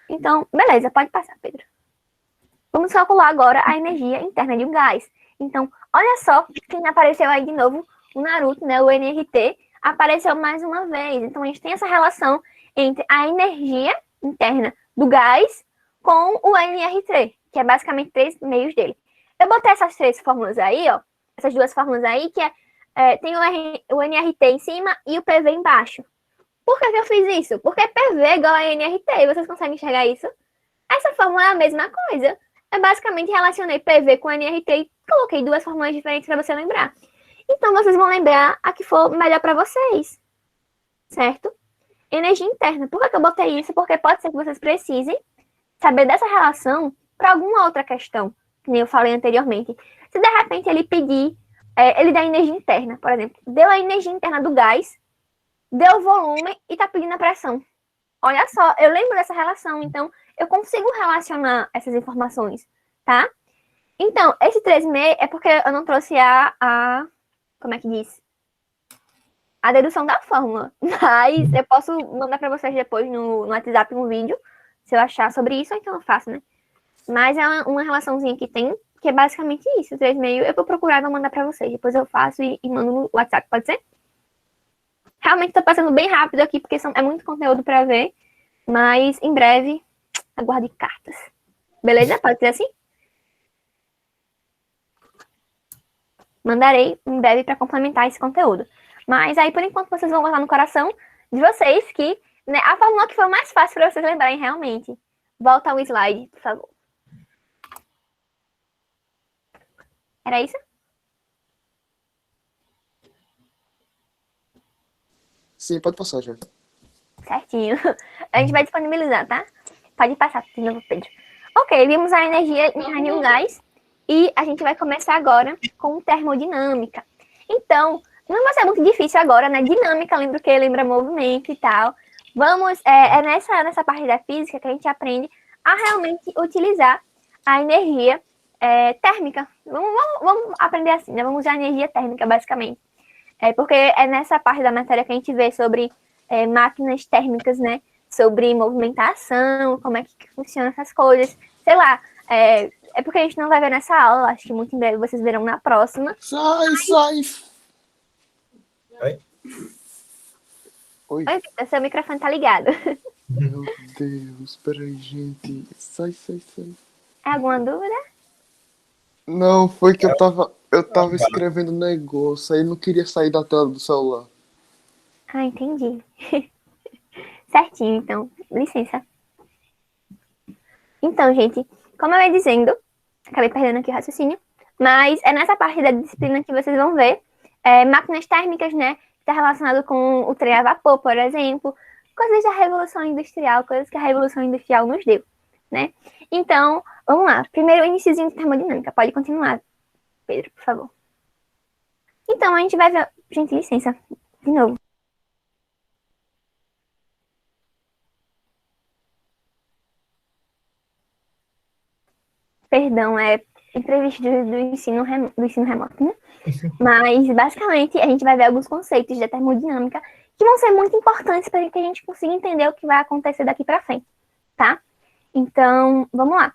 Então, beleza, pode passar, Pedro. Vamos calcular agora a energia interna de um gás. Então, olha só quem apareceu aí de novo, o Naruto, né? O NRT apareceu mais uma vez. Então, a gente tem essa relação entre a energia interna do gás com o NR3, que é basicamente 3 meios dele. Eu botei essas 3 fórmulas aí, ó. Essas 2 fórmulas aí, que tem o NRT em cima e o PV embaixo. Por que eu fiz isso? Porque PV é igual a NRT. Vocês conseguem enxergar isso? Essa fórmula é a mesma coisa. Eu basicamente relacionei PV com NRT e coloquei 2 fórmulas diferentes para você lembrar. Então, vocês vão lembrar a que for melhor para vocês. Certo? Energia interna. Por que eu botei isso? Porque pode ser que vocês precisem saber dessa relação para alguma outra questão, que nem eu falei anteriormente. Se de repente ele pedir, ele dá energia interna, por exemplo, deu a energia interna do gás, deu o volume e está pedindo a pressão. Olha só, eu lembro dessa relação, então eu consigo relacionar essas informações, tá? Então, esse 3,5 é porque eu não trouxe como é que diz? A dedução da fórmula. Mas eu posso mandar para vocês depois no WhatsApp um vídeo, se eu achar sobre isso, então eu faço, né? Mas é uma relaçãozinha que tem, que é basicamente isso. 3,5 eu vou procurar e vou mandar pra vocês. Depois eu faço e mando no WhatsApp, pode ser? Realmente tô passando bem rápido aqui, porque é muito conteúdo pra ver. Mas em breve, aguarde cartas. Beleza? Pode ser assim? Mandarei em breve pra complementar esse conteúdo. Mas aí, por enquanto, vocês vão guardar no coração de vocês que, né, a fórmula que foi mais fácil pra vocês lembrarem realmente. Volta ao slide, por favor. Era isso? Sim, pode passar já. Certinho. A gente vai disponibilizar, tá? Pode passar de novo, Pedro. Ok, vimos a energia em um gás. E a gente vai começar agora com termodinâmica. Então, não vai ser muito difícil agora, né? Dinâmica, lembra que lembra movimento e tal. Vamos, nessa parte da física que a gente aprende a realmente utilizar a energia térmica. Vamos aprender assim, né? Vamos usar a energia térmica, basicamente. Porque é nessa parte da matéria que a gente vê sobre máquinas térmicas, né? Sobre movimentação, como é que funcionam essas coisas. Sei lá, é porque a gente não vai ver nessa aula, acho que muito em breve vocês verão na próxima. Sai! Oi? Oi. Oi, Vitor, seu microfone tá ligado. Meu Deus, peraí, gente. Sai. É alguma dúvida? Não, foi que eu tava escrevendo um negócio, aí não queria sair da tela do celular. Ah, entendi. Certinho, então. Licença. Então, gente, como eu ia dizendo, acabei perdendo aqui o raciocínio, mas é nessa parte da disciplina que vocês vão ver máquinas térmicas, né? Que está relacionado com o trem a vapor, por exemplo, coisas da Revolução Industrial, coisas que a Revolução Industrial nos deu, né? Então, vamos lá. Primeiro, o iniciozinho de termodinâmica. Pode continuar, Pedro, por favor. Então, a gente vai ver... Gente, licença. De novo. Perdão, entrevista do ensino remoto, né? Mas, basicamente, a gente vai ver alguns conceitos da termodinâmica que vão ser muito importantes para que a gente consiga entender o que vai acontecer daqui para frente, tá? Então, vamos lá.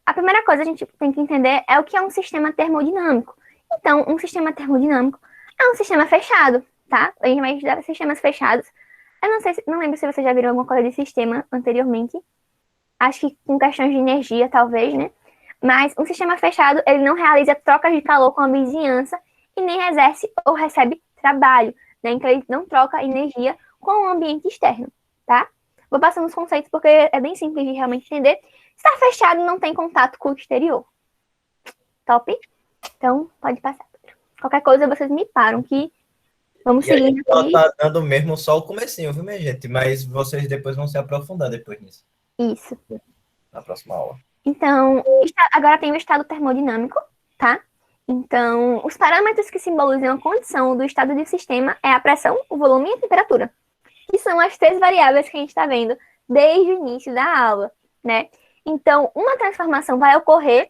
A primeira coisa que a gente tem que entender é o que é um sistema termodinâmico. Então, um sistema termodinâmico é um sistema fechado, tá? A gente vai estudar sistemas fechados Eu não sei, não lembro se vocês já viram alguma coisa de sistema anteriormente. Acho que com questões de energia, talvez, né? Mas um sistema fechado, ele não realiza trocas de calor com a vizinhança e nem exerce ou recebe trabalho, né? Então, ele não troca energia com o ambiente externo, tá? Vou passando os conceitos porque é bem simples de realmente entender. Estar fechado não tem contato com o exterior. Top? Então, pode passar. Qualquer coisa, vocês me param que vamos E a seguindo gente só aqui. tá dando mesmo só o comecinho, viu, minha gente? Mas vocês depois vão se aprofundar depois nisso, Isso. na próxima aula. Então, agora tem o estado termodinâmico, tá? Então, os parâmetros que simbolizam a condição do estado de sistema é a pressão, o volume e a temperatura, que são as 3 variáveis que a gente está vendo desde o início da aula, né? Então, uma transformação vai ocorrer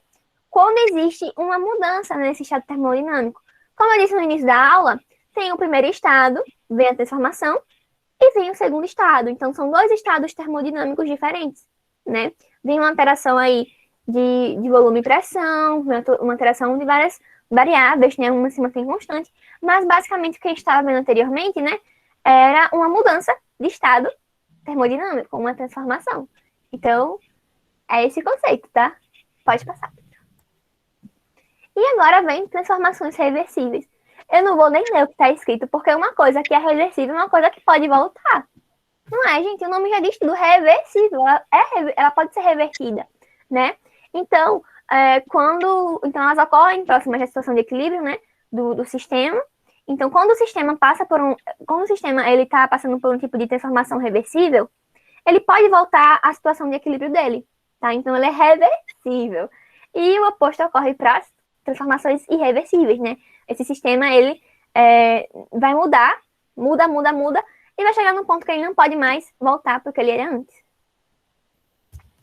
quando existe uma mudança nesse estado termodinâmico. Como eu disse no início da aula, tem o primeiro estado, vem a transformação, e vem o segundo estado. Então, são 2 estados termodinâmicos diferentes, né? Vem uma alteração aí de volume e pressão, uma alteração de várias variáveis, né? Uma se mantém constante, mas basicamente o que a gente estava vendo anteriormente, né? Era uma mudança de estado termodinâmico, uma transformação. Então, é esse conceito, tá? Pode passar. E agora vem transformações reversíveis. Eu não vou nem ler o que está escrito, porque uma coisa que é reversível é uma coisa que pode voltar. Não é, gente? O nome já diz tudo, reversível. Ela pode ser revertida, né? Então, então elas ocorrem próximas da situação de equilíbrio, né? Do sistema. Então, quando o sistema ele está passando por um tipo de transformação reversível, ele pode voltar à situação de equilíbrio dele, tá? Então, ele é reversível. E o oposto ocorre para as transformações irreversíveis, né? Esse sistema, ele vai mudar, muda, e vai chegar num ponto que ele não pode mais voltar para o que ele era antes.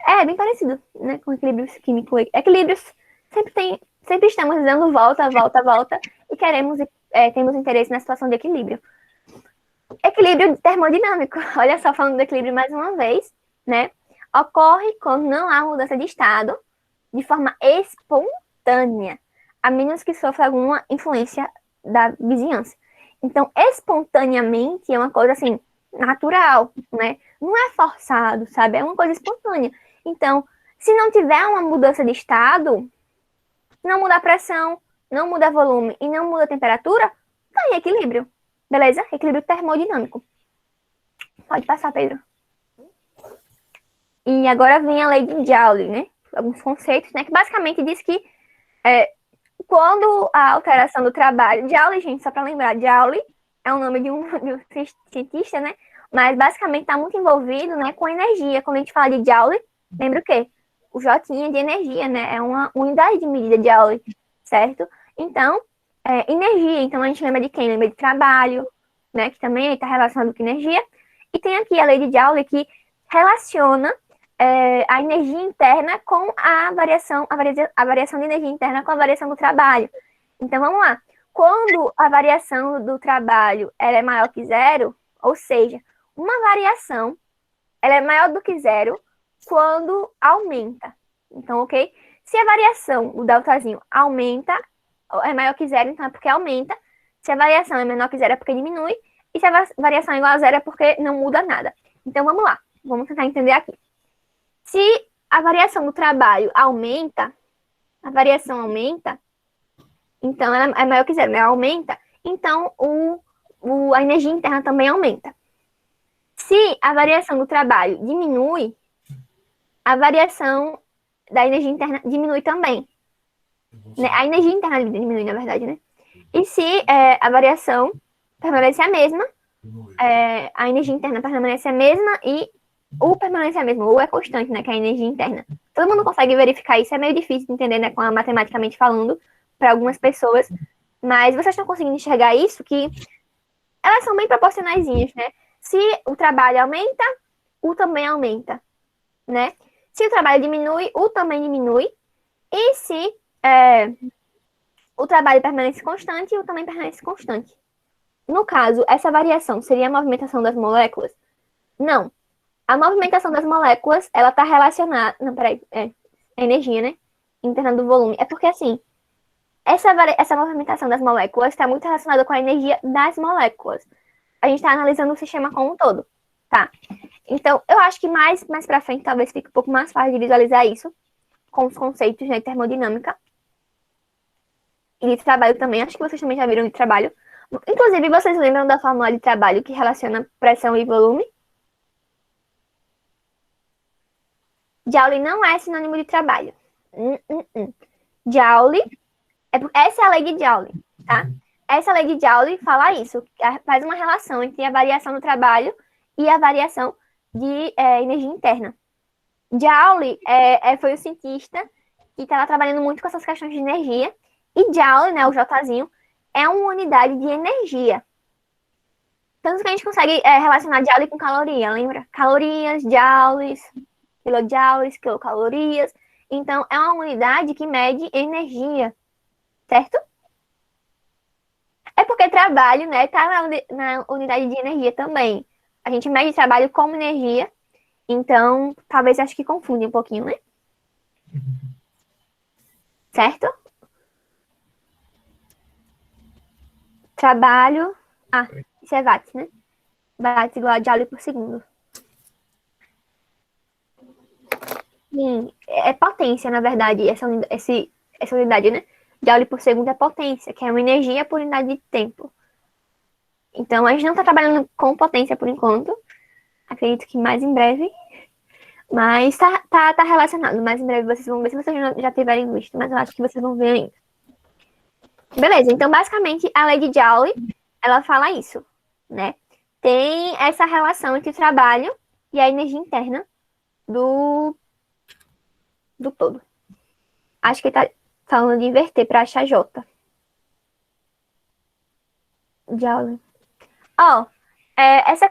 É bem parecido, né, com equilíbrios químicos. Equilíbrios sempre estamos dando volta, e temos interesse na situação de equilíbrio. Equilíbrio termodinâmico, olha só, falando do equilíbrio mais uma vez, né? Ocorre quando não há mudança de estado de forma espontânea, a menos que sofra alguma influência da vizinhança. Então, espontaneamente é uma coisa assim, natural, né? Não é forçado, sabe? É uma coisa espontânea. Então, se não tiver uma mudança de estado, não muda a pressão, não muda volume e não muda a temperatura, tá em equilíbrio. Beleza? Equilíbrio termodinâmico. Pode passar, Pedro. E agora vem a lei de Joule, né? Alguns conceitos, né? Que basicamente diz que quando a alteração do trabalho... Joule, gente, só para lembrar, Joule é o nome de um cientista, né? Mas basicamente está muito envolvido, né, com energia. Quando a gente fala de Joule, lembra o quê? O Jotinha de energia, né? É uma unidade de medida de Joule, certo? Então, energia. Então, a gente lembra de quem? Lembra de trabalho, né? Que também está relacionado com energia. E tem aqui a lei de Joule que relaciona a energia interna com a variação de energia interna com a variação do trabalho. Então, vamos lá. Quando a variação do trabalho ela é maior que zero, ou seja, uma variação ela é maior do que zero quando aumenta. Então, ok? Se a variação, o deltazinho, aumenta, é maior que zero, então é porque aumenta. Se a variação é menor que zero, é porque diminui. E se a variação é igual a zero, é porque não muda nada. Então, vamos lá. Vamos tentar entender aqui. Se a variação do trabalho aumenta, então ela é maior que zero, né? Aumenta, então a energia interna também aumenta. Se a variação do trabalho diminui, a variação da energia interna diminui também. Né? A energia interna diminui, na verdade, né? E se a variação permanece a mesma, a energia interna permanece a mesma e o permanece a mesma, ou é constante, né? Que é a energia interna. Todo mundo consegue verificar isso, é meio difícil de entender, né? Matematicamente falando, para algumas pessoas, mas vocês estão conseguindo enxergar isso, que elas são bem proporcionaisinhas, né? Se o trabalho aumenta, U também aumenta, né? Se o trabalho diminui, U também diminui. E se o trabalho permanece constante, U também permanece constante. No caso, essa variação seria a movimentação das moléculas? Não. A movimentação das moléculas, ela está relacionada... Não, peraí. A energia, né? Interna do volume. É porque, assim, essa movimentação das moléculas está muito relacionada com a energia das moléculas. A gente está analisando o sistema como um todo, tá? Então, eu acho que mais pra frente talvez fique um pouco mais fácil de visualizar isso, com os conceitos, né, de termodinâmica. E de trabalho também, acho que vocês também já viram de trabalho. Inclusive, vocês lembram da fórmula de trabalho que relaciona pressão e volume? Joule não é sinônimo de trabalho. Joule, essa é a lei de Joule, tá? Essa lei de Joule fala isso, faz uma relação entre a variação do trabalho e a variação de energia interna. Joule foi o cientista que estava trabalhando muito com essas questões de energia, e Joule, né, o Jzinho, é uma unidade de energia. Tanto que a gente consegue relacionar Joule com caloria, lembra? Calorias, joules, kilojoules, quilocalorias. Então, é uma unidade que mede energia, certo? É porque trabalho, né, tá na unidade de energia também. A gente mede trabalho como energia, então, talvez acho que confunde um pouquinho, né? Certo? Trabalho... isso é watts, né? Watts igual a joule por segundo. Sim, é potência, na verdade, essa unidade, né? Joule por segundo é potência, que é uma energia por unidade de tempo. Então, a gente não está trabalhando com potência por enquanto. Acredito que mais em breve. Mas tá relacionado. Mais em breve vocês vão ver, se vocês já tiverem visto. Mas eu acho que vocês vão ver ainda. Beleza, então basicamente a lei de Joule, ela fala isso, né? Tem essa relação entre o trabalho e a energia interna do todo. Acho que ele tá falando de inverter para achar J. Joule. Essa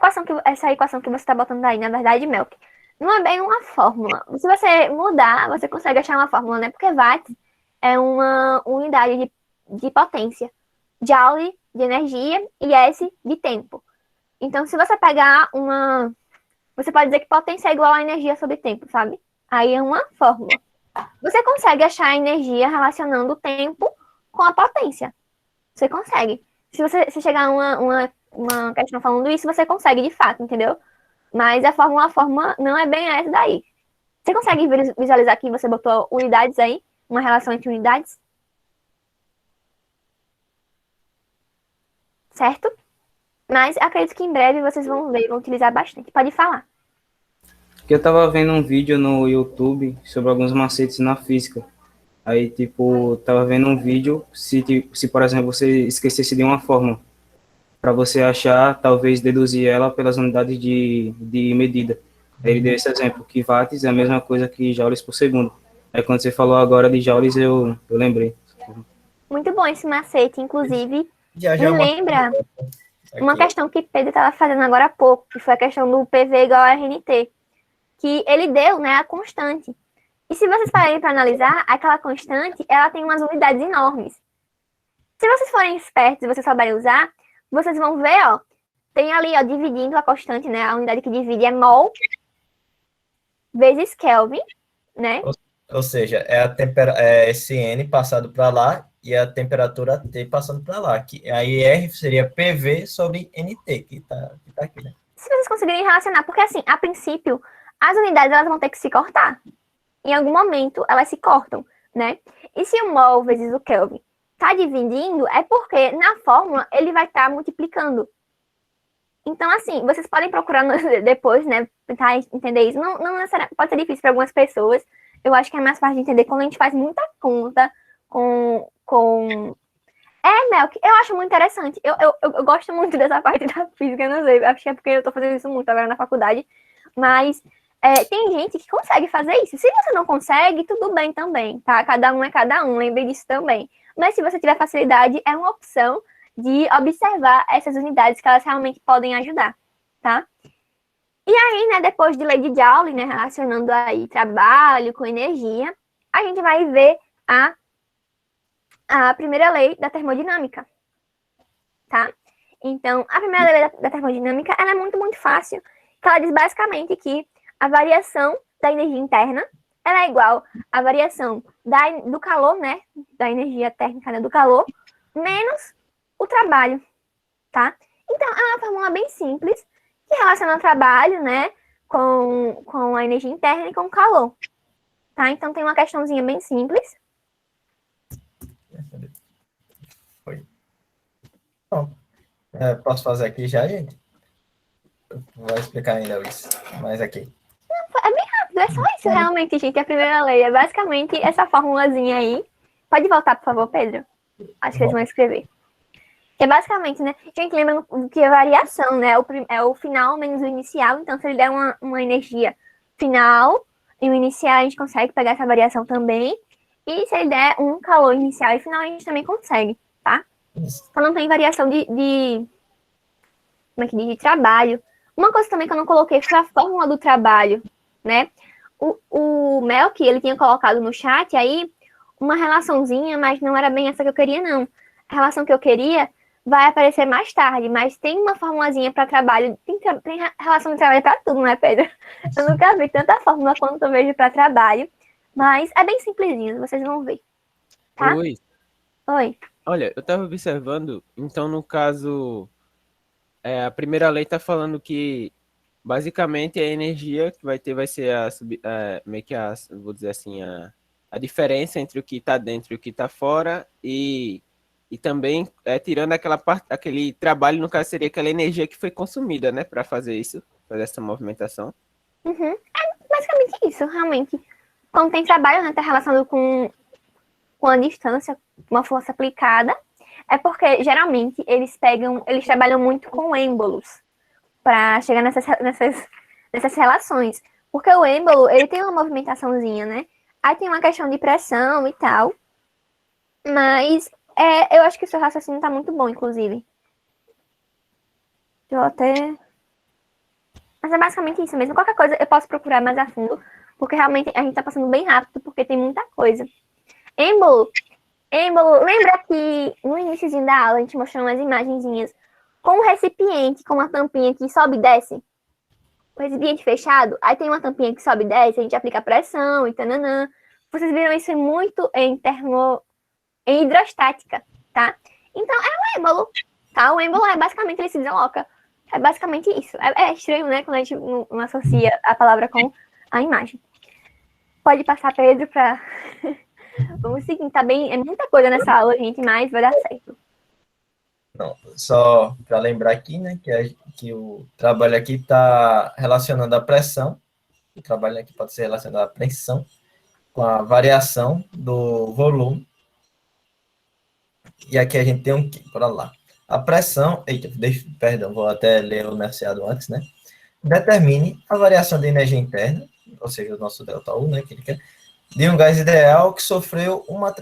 equação que você está botando aí, na verdade, Melk, não é bem uma fórmula. Se você mudar, você consegue achar uma fórmula, né? Porque watts é uma unidade de potência. Joule de energia e S de tempo. Então, se você pegar você pode dizer que potência é igual a energia sobre tempo, sabe? Aí é uma fórmula. Você consegue achar a energia relacionando o tempo com a potência. Você consegue. Se chegar a uma questão falando isso, você consegue de fato, entendeu? Mas a fórmula não é bem essa daí. Você consegue visualizar que você botou unidades aí? Uma relação entre unidades? Certo? Mas acredito que em breve vocês vão ver, vão utilizar bastante. Pode falar. Porque eu tava vendo um vídeo no YouTube sobre alguns macetes na física. Aí, tipo, tava vendo um vídeo, se por exemplo, você esquecesse de uma fórmula, para você achar, talvez deduzir ela pelas unidades de medida. Aí ele deu esse exemplo, que watts é a mesma coisa que joules por segundo. Aí quando você falou agora de joules, eu lembrei. Muito bom esse macete, inclusive, Já me lembra uma questão que Pedro estava fazendo agora há pouco, que foi a questão do PV igual a RNT, que ele deu, né, a constante. E se vocês pararem para analisar, aquela constante, ela tem umas unidades enormes. Se vocês forem espertos e vocês souberem usar, vocês vão ver, ó, tem ali, ó, dividindo a constante, né, a unidade que divide é mol vezes Kelvin, né? Ou seja, é esse N passado para lá e a temperatura T passando para lá. Aí R seria PV sobre NT, que tá aqui, né? Se vocês conseguirem relacionar, porque assim, a princípio, as unidades elas vão ter que se cortar. Em algum momento, elas se cortam, né? E se o mol vezes o Kelvin está dividindo, é porque na fórmula ele vai estar multiplicando. Então, assim, vocês podem procurar depois, né? Tentar entender isso. Não necessariamente, pode ser difícil para algumas pessoas. Eu acho que é mais fácil de entender quando a gente faz muita conta com... Melk, eu acho muito interessante. Eu gosto muito dessa parte da física, eu não sei. Acho que é porque eu tô fazendo isso muito agora na faculdade. Mas tem gente que consegue fazer isso. Se você não consegue, tudo bem também, tá? Cada um é cada um, lembre disso também. Mas se você tiver facilidade, é uma opção de observar essas unidades que elas realmente podem ajudar, tá? E aí, né, depois de lei de Joule, né, relacionando aí trabalho com energia, a gente vai ver a primeira lei da termodinâmica, tá? Então, a primeira lei da termodinâmica, ela é muito, muito fácil, que ela diz basicamente que a variação da energia interna, ela é igual à variação do calor, né, da energia térmica, né, do calor, menos o trabalho, tá? Então, é uma fórmula bem simples, e relaciona o trabalho, né, com a energia interna e com o calor. Tá? Então tem uma questãozinha bem simples. Foi. Bom, posso fazer aqui já, gente? Vou explicar ainda isso, mas aqui. É bem rápido, é só isso realmente, gente. A primeira lei é basicamente essa formulazinha aí. Pode voltar, por favor, Pedro? Acho que eles vão escrever. Que é basicamente, né? Gente, lembra que é variação, né? É o final menos o inicial. Então, se ele der uma energia final e o inicial, a gente consegue pegar essa variação também. E se ele der um calor inicial e final, a gente também consegue, tá? Só não tem variação como é que diz? De trabalho. Uma coisa também que eu não coloquei foi a fórmula do trabalho, né? O Melk, ele tinha colocado no chat aí uma relaçãozinha, mas não era bem essa que eu queria, não. A relação que eu queria vai aparecer mais tarde, mas tem uma formulazinha para trabalho. Tem relação de trabalho para tudo, né, Pedro? Eu nunca vi tanta fórmula quanto eu vejo para trabalho, mas é bem simplesinho, vocês vão ver. Tá? Oi. Oi. Olha, eu estava observando, então no caso, a primeira lei está falando que basicamente a energia que vai ter vai ser meio que vou dizer assim, a diferença entre o que está dentro e o que está fora e também tirando aquela parte, aquele trabalho, no caso seria aquela energia que foi consumida, né, para fazer isso, fazer essa movimentação. Uhum. É basicamente isso, realmente. Quando tem trabalho, né, tá relacionado com a distância, uma força aplicada, é porque geralmente eles trabalham muito com êmbolos para chegar nessas relações. Porque o êmbolo, ele tem uma movimentaçãozinha, né? Aí tem uma questão de pressão e tal. Mas eu acho que o seu raciocínio tá muito bom, inclusive. Deixa eu até... Mas é basicamente isso mesmo. Qualquer coisa eu posso procurar mais a fundo, porque realmente a gente tá passando bem rápido, porque tem muita coisa. Êmbolo, lembra que no iníciozinho da aula a gente mostrou umas imagenzinhas com um recipiente, com uma tampinha que sobe e desce? O recipiente fechado, aí tem uma tampinha que sobe e desce, a gente aplica pressão e tananã. Vocês viram isso muito em hidrostática, tá? Então é um êmbolo, tá? O êmbolo é basicamente, ele se desloca. É basicamente isso. É estranho, né, quando a gente não associa a palavra com a imagem. Pode passar, Pedro, para... Vamos seguir, tá bem? É muita coisa nessa aula, gente, mas vai dar certo. Não, só para lembrar aqui, né, que o trabalho aqui está relacionando a pressão. O trabalho aqui pode ser relacionado à pressão com a variação do volume. E aqui a gente tem um que, bora lá. A pressão, perdão, vou até ler o enunciado antes, né? Determine a variação de energia interna, ou seja, o nosso ΔU, né, que ele quer, de um gás ideal que sofreu uma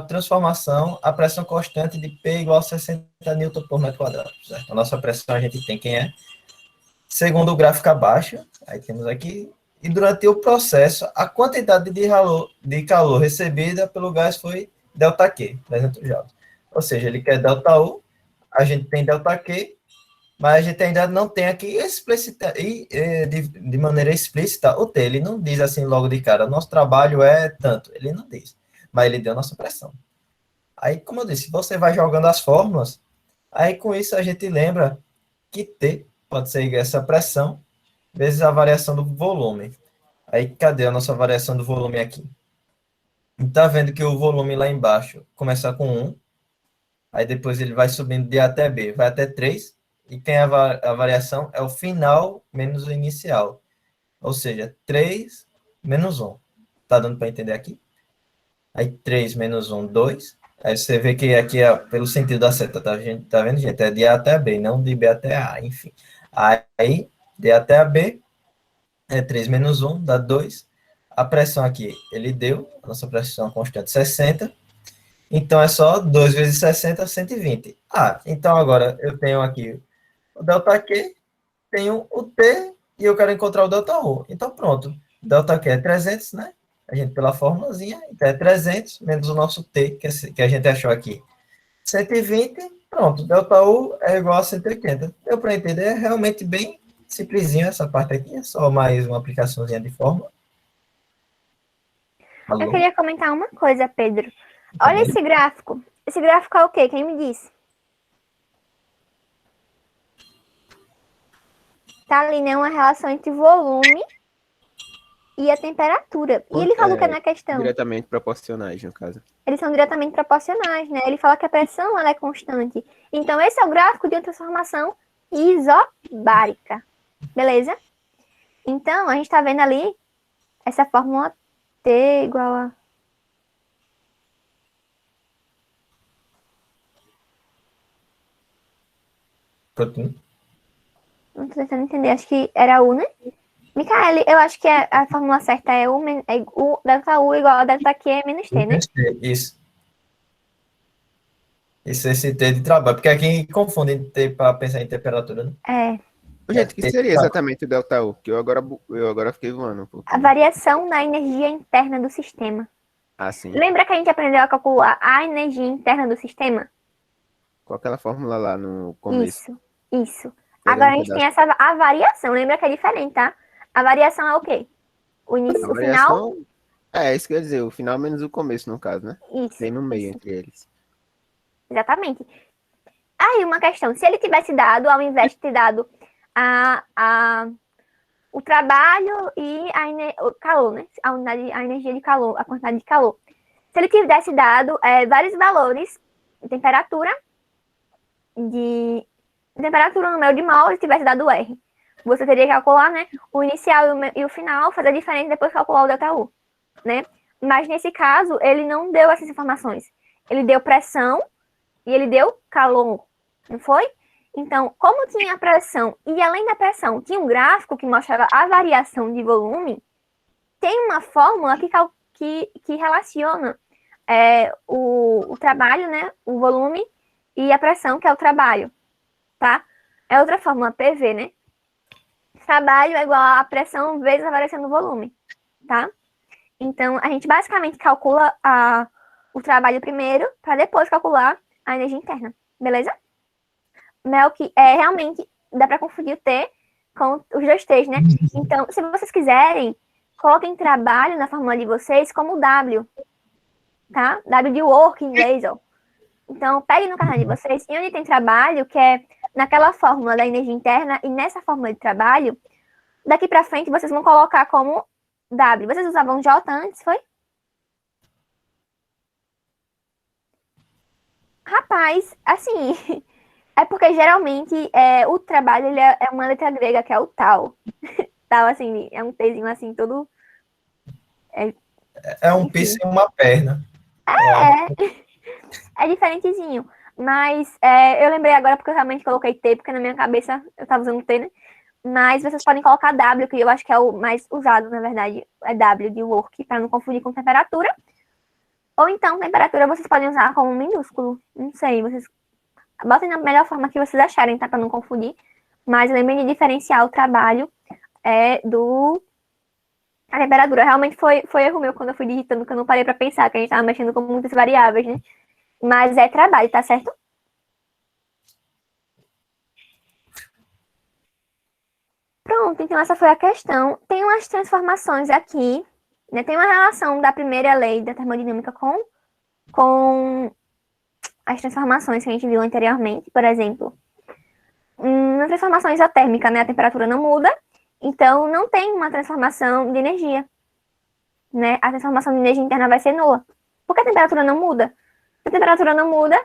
transformação a pressão constante de P igual a 60 N por metro quadrado. Certo? A nossa pressão a gente tem quem é. Segundo o gráfico abaixo, aí temos aqui, e durante o processo, a quantidade de calor recebida pelo gás foi ΔQ, 300 joules. Ou seja, ele quer ΔU, a gente tem ΔQ, mas a gente ainda não tem aqui de maneira explícita o T. Ele não diz assim logo de cara, nosso trabalho é tanto. Ele não diz, mas ele deu nossa pressão. Aí, como eu disse, você vai jogando as fórmulas, aí com isso a gente lembra que T pode ser essa pressão vezes a variação do volume. Aí, cadê a nossa variação do volume aqui? Está vendo que o volume lá embaixo começa com 1, aí depois ele vai subindo de A até B, vai até 3, e tem a variação é o final menos o inicial. Ou seja, 3 menos 1. Tá dando para entender aqui? Aí 3 menos 1, 2. Aí você vê que aqui é pelo sentido da seta, tá vendo, gente? É de A até B, não de B até A, enfim. Aí, de A até B, é 3 menos 1, dá 2. A pressão aqui, ele deu, a nossa pressão constante 60. Então, é só 2 vezes 60, 120. Então agora eu tenho aqui o ΔQ, tenho o T e eu quero encontrar o ΔU. Então, pronto. ΔQ é 300, né? A gente, pela formulazinha, então é 300 menos o nosso T, que a gente achou aqui. 120, pronto. ΔU é igual a 180. Deu para entender? É realmente bem simplesinho essa parte aqui. É só mais uma aplicaçãozinha de fórmula. Eu queria comentar uma coisa, Pedro. Olha esse gráfico. Esse gráfico é o quê? Quem me disse? tá ali, né, uma relação entre volume e a temperatura. E ele falou que é na questão, Diretamente proporcionais, no caso. eles são diretamente proporcionais, né? Ele fala que a pressão ela é constante. Então, esse é o gráfico de uma transformação isobárica. Beleza? Então, a gente tá vendo ali essa fórmula T igual a... Proteína. Não tô tentando entender, acho que era U, né? Micaele, eu acho que a fórmula certa é U, delta U igual a delta Q menos T, né? Isso. Isso, esse T de trabalho. Porque aqui confunde T para pensar em temperatura, né? É. Gente, o que seria exatamente o ΔU? Que eu agora fiquei voando um pouco. A variação da energia interna do sistema. Assim, Lembra que a gente aprendeu a calcular a energia interna do sistema? com aquela fórmula lá no começo. Isso. Era Agora um a gente tem pedaço. a variação. Lembra que é diferente, tá? A variação é o quê? O início, A o final? variação, isso quer dizer, o final menos o começo, no caso, né? Isso. Tem no meio Isso. entre eles. Exatamente. Aí uma questão, se ele tivesse dado, ao invés de ter dado o trabalho e o calor, né? A energia de calor, a quantidade de calor. Se ele tivesse dado vários valores de temperatura, no número de mol, e tivesse dado R. Você teria que calcular, né, o inicial e o final, fazer a diferença e depois calcular o ΔU, né? Mas nesse caso, ele não deu essas informações. Ele deu pressão e ele deu calor, não foi? Então, como tinha a pressão e além da pressão tinha um gráfico que mostrava a variação de volume, tem uma fórmula que relaciona o trabalho, né, o volume e a pressão, que é o trabalho, tá? É outra fórmula, PV, né? Trabalho é igual a pressão vezes a variação do volume, tá? Então, a gente basicamente calcula o trabalho primeiro, para depois calcular a energia interna, beleza? Melk, realmente dá para confundir o T com os dois T's, né? Então, se vocês quiserem, coloquem trabalho na fórmula de vocês como W, tá? W de work em inglês, ó. Então, peguem no caderno de vocês, e onde tem trabalho, que é naquela fórmula da energia interna, e nessa fórmula de trabalho, daqui para frente vocês vão colocar como W. Vocês usavam J antes, foi? Rapaz, assim, é porque geralmente o trabalho ele é uma letra grega, que é o tal. Tal, assim, é um Tzinho assim, todo... É um piso e uma perna. É diferentezinho. Mas eu lembrei agora porque eu realmente coloquei T, porque na minha cabeça eu tava usando T, né? Mas vocês podem colocar W, que eu acho que é o mais usado, na verdade. É W de work, para não confundir com temperatura. Ou então, temperatura vocês podem usar como minúsculo. Não sei, vocês botem na melhor forma que vocês acharem, tá? Para não confundir. Mas lembrem de diferenciar o trabalho a temperatura. Realmente foi erro meu quando eu fui digitando, que eu não parei para pensar, que a gente tava mexendo com muitas variáveis, né? Mas é trabalho, tá certo? Pronto, então essa foi a questão. Tem umas transformações aqui, né? Tem uma relação da primeira lei da termodinâmica com as transformações que a gente viu anteriormente. Por exemplo, na transformação isotérmica, né? A temperatura não muda, então não tem uma transformação de energia, né? A transformação de energia interna vai ser nula. Porque a temperatura não muda. Se a temperatura não muda,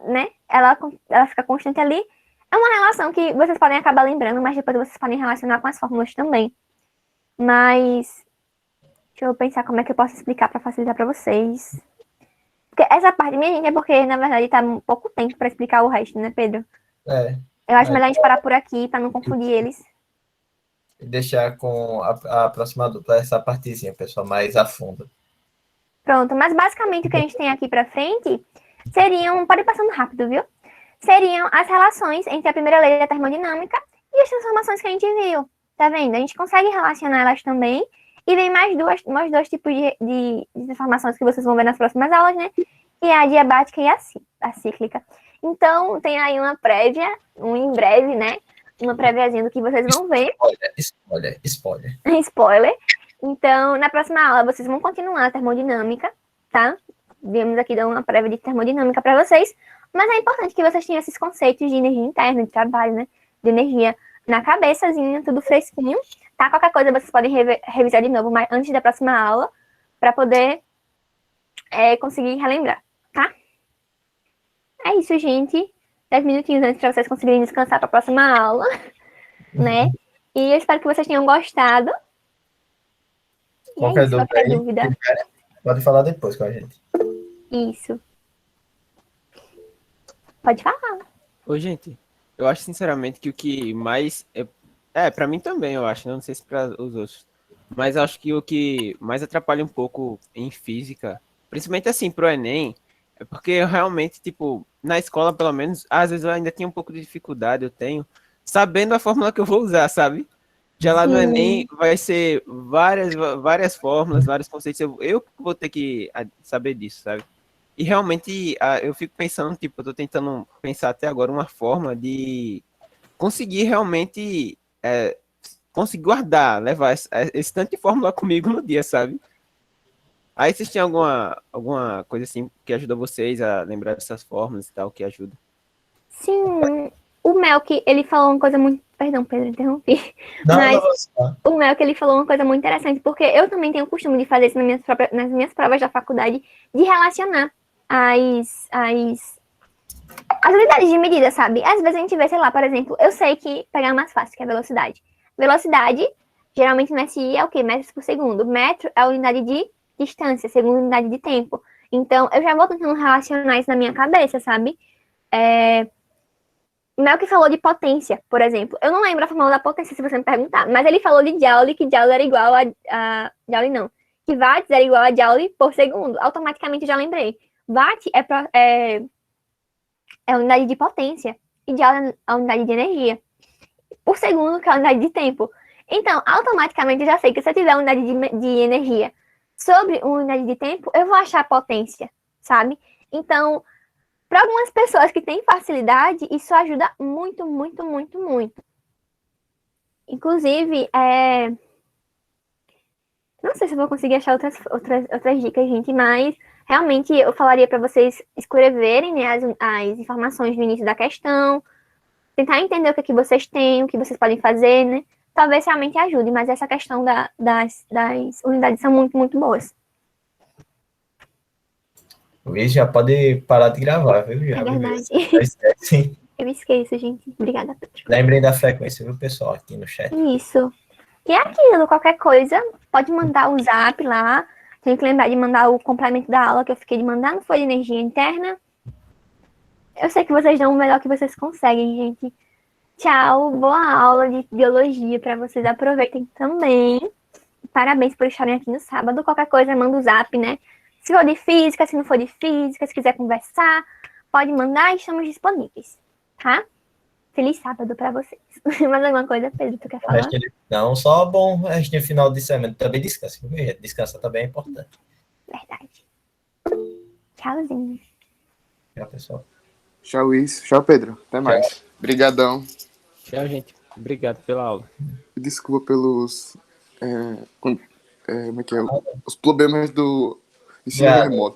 né? Ela fica constante ali. É uma relação que vocês podem acabar lembrando, mas depois vocês podem relacionar com as fórmulas também. Mas deixa eu pensar como é que eu posso explicar para facilitar para vocês. Porque essa parte, minha gente, é porque, na verdade, tá pouco tempo para explicar o resto, né, Pedro? Eu acho melhor a gente parar por aqui para não confundir eles. E deixar com a próxima dupla essa partezinha, pessoal, mais a fundo. Pronto, mas basicamente o que a gente tem aqui para frente seriam, pode ir passando rápido, viu? Seriam as relações entre a primeira lei da termodinâmica e as transformações que a gente viu. Tá vendo? A gente consegue relacionar elas também. E vem mais dois tipos de transformações que vocês vão ver nas próximas aulas, né? Que é a diabática e a cíclica. Então, tem aí uma prévia, em breve, né? Uma préviazinha do que vocês vão ver. Spoiler. Spoiler. Então, na próxima aula, vocês vão continuar a termodinâmica, tá? Viemos aqui dar uma prévia de termodinâmica para vocês. Mas é importante que vocês tenham esses conceitos de energia interna, de trabalho, né? De energia na cabeçazinha, tudo fresquinho, tá? Qualquer coisa vocês podem revisar de novo, mas antes da próxima aula, para poder conseguir relembrar, tá? É isso, gente. 10 minutinhos antes para vocês conseguirem descansar para a próxima aula, né? E eu espero que vocês tenham gostado. E Qualquer isso, dúvida qualquer aí, dúvida. pode falar depois com a gente. Isso. Pode falar. Ô, gente, eu acho sinceramente que o que mais. Pra mim também, eu acho, né? Não sei se para os outros. Mas acho que o que mais atrapalha um pouco em física, principalmente assim pro Enem, é porque eu realmente, tipo, na escola, pelo menos, às vezes eu ainda tinha um pouco de dificuldade, eu tenho, sabendo a fórmula que eu vou usar, sabe? Já lá no Enem vai ser várias fórmulas, vários conceitos, eu vou ter que saber disso, sabe? E realmente eu fico pensando, tipo, eu tô tentando pensar até agora uma forma de conseguir realmente conseguir guardar, levar esse tanto de fórmula comigo no dia, sabe? Aí vocês têm alguma coisa assim que ajuda vocês a lembrar dessas fórmulas e tal, que ajuda? Sim, o Melk, ele falou uma coisa muito... Perdão, Pedro, interrompi. Não, Mas não, você tá. o Melk, ele falou uma coisa muito interessante, porque eu também tenho o costume de fazer isso nas minhas provas da faculdade, de relacionar as unidades de medida, sabe? Às vezes a gente vê, sei lá, por exemplo, eu sei que pegar mais fácil, que é velocidade. Velocidade, geralmente no SI é o quê? Metros por segundo. Metro é a unidade de distância, segundo unidade de tempo. Então, eu já vou tentando relacionar isso na minha cabeça, sabe? O Melk falou de potência, por exemplo. Eu não lembro a fórmula da potência, se você me perguntar, mas ele falou de Joule, que Joule era igual a Joule não. Que watts era igual a Joule por segundo. Automaticamente eu já lembrei. Watt é a unidade de potência e Joule é a unidade de energia. Por segundo, que é a unidade de tempo. Então, automaticamente eu já sei que se eu tiver a unidade de energia sobre uma unidade de tempo, eu vou achar a potência, sabe? Então, para algumas pessoas que têm facilidade, isso ajuda muito, muito, muito, muito. Inclusive, não sei se eu vou conseguir achar outras dicas, gente, mas realmente eu falaria para vocês escreverem, né, as informações no início da questão, tentar entender o que vocês têm, o que vocês podem fazer, né? Talvez realmente ajude, mas essa questão das unidades são muito, muito boas. Luiz, já pode parar de gravar, viu? Já, É verdade. Sim. Eu esqueço, gente. Obrigada, Pedro. Lembrem da frequência, viu, pessoal, aqui no chat. Isso. E é aquilo, qualquer coisa, pode mandar o zap lá. Tem que lembrar de mandar o complemento da aula que eu fiquei de mandar, não foi de energia interna. Eu sei que vocês dão o melhor que vocês conseguem, gente. Tchau, boa aula de biologia para vocês. Aproveitem também. Parabéns por estarem aqui no sábado. Qualquer coisa, manda o zap, né? Se for de física, se não for de física, se quiser conversar, pode mandar e estamos disponíveis, tá? Feliz sábado para vocês. Mais alguma coisa, Pedro, tu quer falar? Não, só bom, restinho final de semana. Também descansa, viu, gente? Descansar também é importante. Verdade. Tchauzinho. Tchau, pessoal. Tchau, Luiz. Tchau, Pedro. Até mais. Obrigadão. Tchau, gente. Obrigado pela aula. Desculpa pelos... como é que é? Os problemas do ensino remoto.